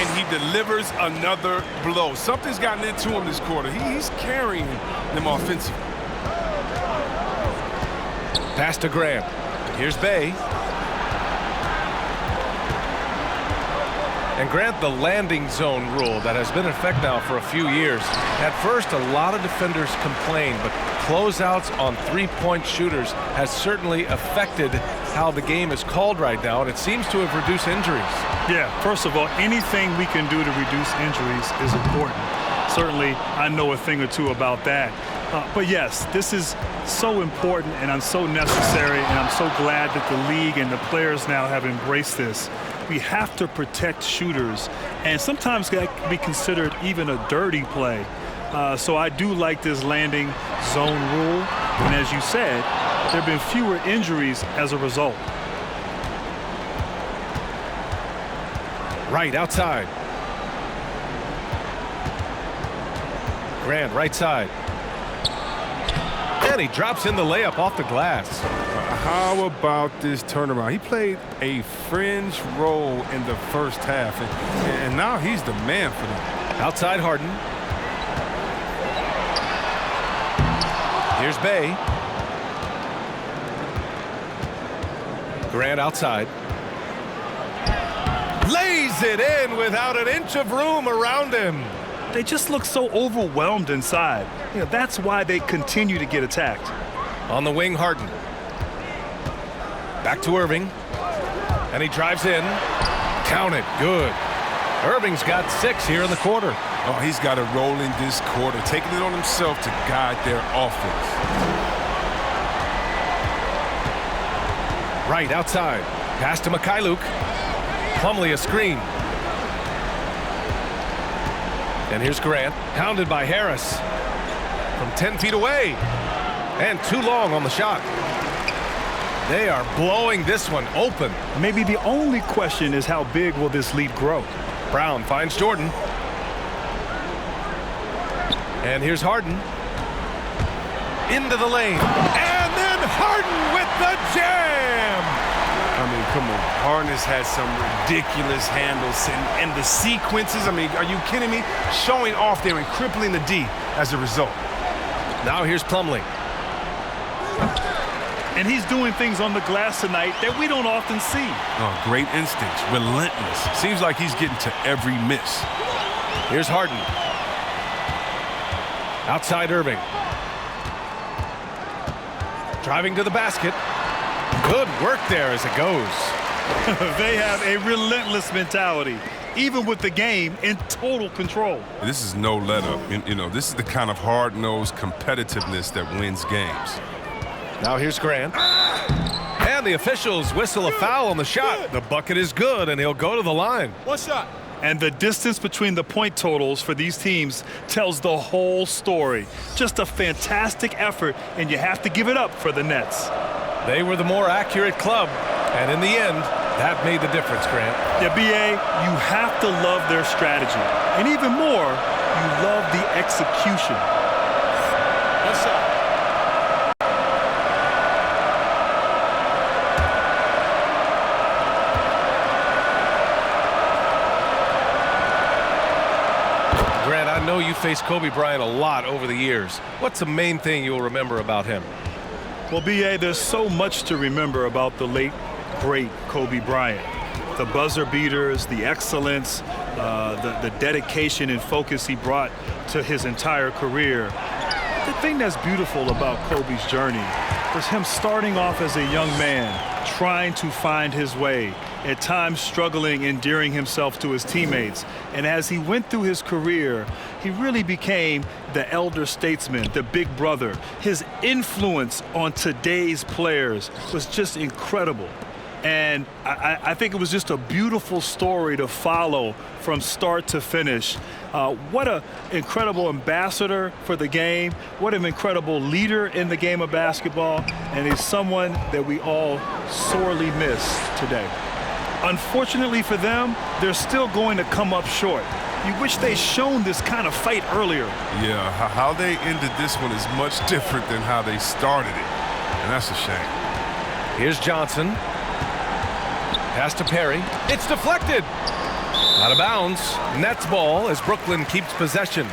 And he delivers another blow. Something's gotten into him this quarter. He's carrying them offensively. Pass to Grant. Here's Bay. And Grant, the landing zone rule that has been in effect now for a few years. At first, a lot of defenders complained, but closeouts on three-point shooters has certainly affected how the game is called right now, and it seems to have reduced injuries. Yeah, first of all, anything we can do to reduce injuries is important. Certainly, I know a thing or two about that. But yes, this is so important and so necessary, and I'm so glad that the league and the players now have embraced this. We have to protect shooters, and sometimes that can be considered even a dirty play. So I do like this landing zone rule, and as you said, there have been fewer injuries as a result. Right outside. Grant, right side. And he drops in the layup off the glass. How about this turnaround? He played a fringe role in the first half, and now he's the man for them. Outside Harden. Here's Bay. Grant outside. Lays it in without an inch of room around him. They just look so overwhelmed inside. You know, that's why they continue to get attacked. On the wing, Harden. Back to Irving. And he drives in. Count it. Good. Irving's got 6 here in the quarter. Oh, he's got a role in this quarter, taking it on himself to guide their offense. Right outside. Pass to Mikhailuk. Plumlee a screen. And here's Grant, hounded by Harris from 10 feet away. And too long on the shot. They are blowing this one open. Maybe the only question is how big will this lead grow? Brown finds Jordan. And here's Harden. Into the lane. And then Harden with the jam. I mean, come on. Harden has had some ridiculous handles and the sequences. I mean, are you kidding me? Showing off there and crippling the D as a result. Now here's Plumlee. And he's doing things on the glass tonight that we don't often see. Oh, great instincts. Relentless. Seems like he's getting to every miss. Here's Harden. Outside Irving. driving to the basket. Good work there as it goes. They have a relentless mentality, even with the game in total control. This is no let-up. You know, this is the kind of hard-nosed competitiveness that wins games. Now here's Grant. And the officials whistle a foul on the shot. The bucket is good, and he'll go to the line. One shot. And the distance between the point totals for these teams tells the whole story. Just a fantastic effort, and you have to give it up for the Nets. They were the more accurate club, and in the end, that made the difference, Grant. Yeah, B.A., you have to love their strategy. And even more, you love the execution. One shot. Grant, I know you faced Kobe Bryant a lot over the years. What's the main thing you'll remember about him? Well, B.A., there's so much to remember about the late, great Kobe Bryant. The buzzer beaters, the excellence, the dedication and focus he brought to his entire career. The thing that's beautiful about Kobe's journey was him starting off as a young man, trying to find his way, at times struggling, endearing himself to his teammates. And as he went through his career, he really became the elder statesman, the big brother. His influence on today's players was just incredible. And I think it was just a beautiful story to follow from start to finish. What an incredible ambassador for the game. What an incredible leader in the game of basketball. And he's someone that we all sorely miss today. Unfortunately for them, they're still going to come up short. You wish they'd shown this kind of fight earlier. Yeah, how they ended this one is much different than how they started it. And that's a shame. Here's Johnson. Pass to Perry. It's deflected. Out of bounds. Nets ball as Brooklyn keeps possession.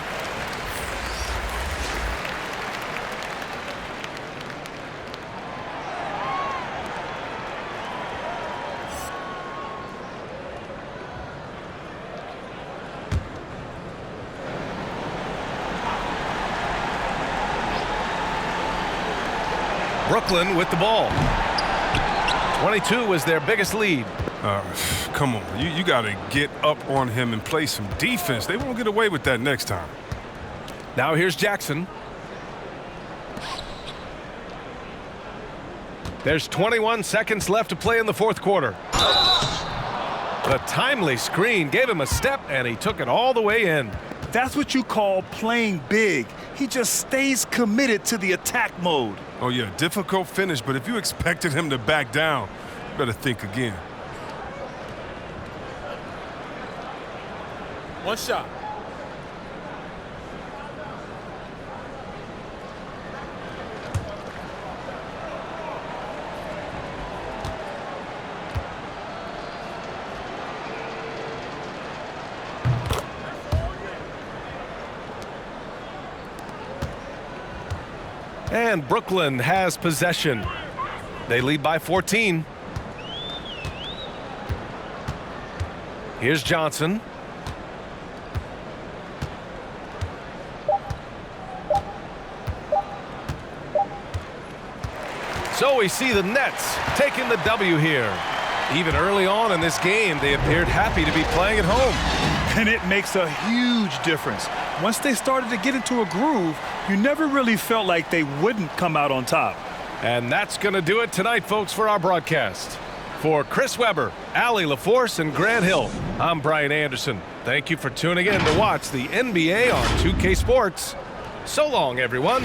Brooklyn with the ball. 22 was their biggest lead. Come on, you got to get up on him and play some defense. They won't get away with that next time. Now here's Jackson. There's 21 seconds left to play in the fourth quarter. The timely screen gave him a step, and he took it all the way in. That's what you call playing big. He just stays committed to the attack mode. Oh, yeah, difficult finish, but if you expected him to back down, you better think again. One shot. And Brooklyn has possession. They lead by 14. Here's Johnson. So we see the Nets taking the W here. Even early on in this game, they appeared happy to be playing at home. And it makes a huge difference. Once they started to get into a groove, you never really felt like they wouldn't come out on top. And that's going to do it tonight, folks, for our broadcast. For Chris Webber, Allie LaForce, and Grant Hill, I'm Brian Anderson. Thank you for tuning in to watch the NBA on 2K Sports. So long, everyone.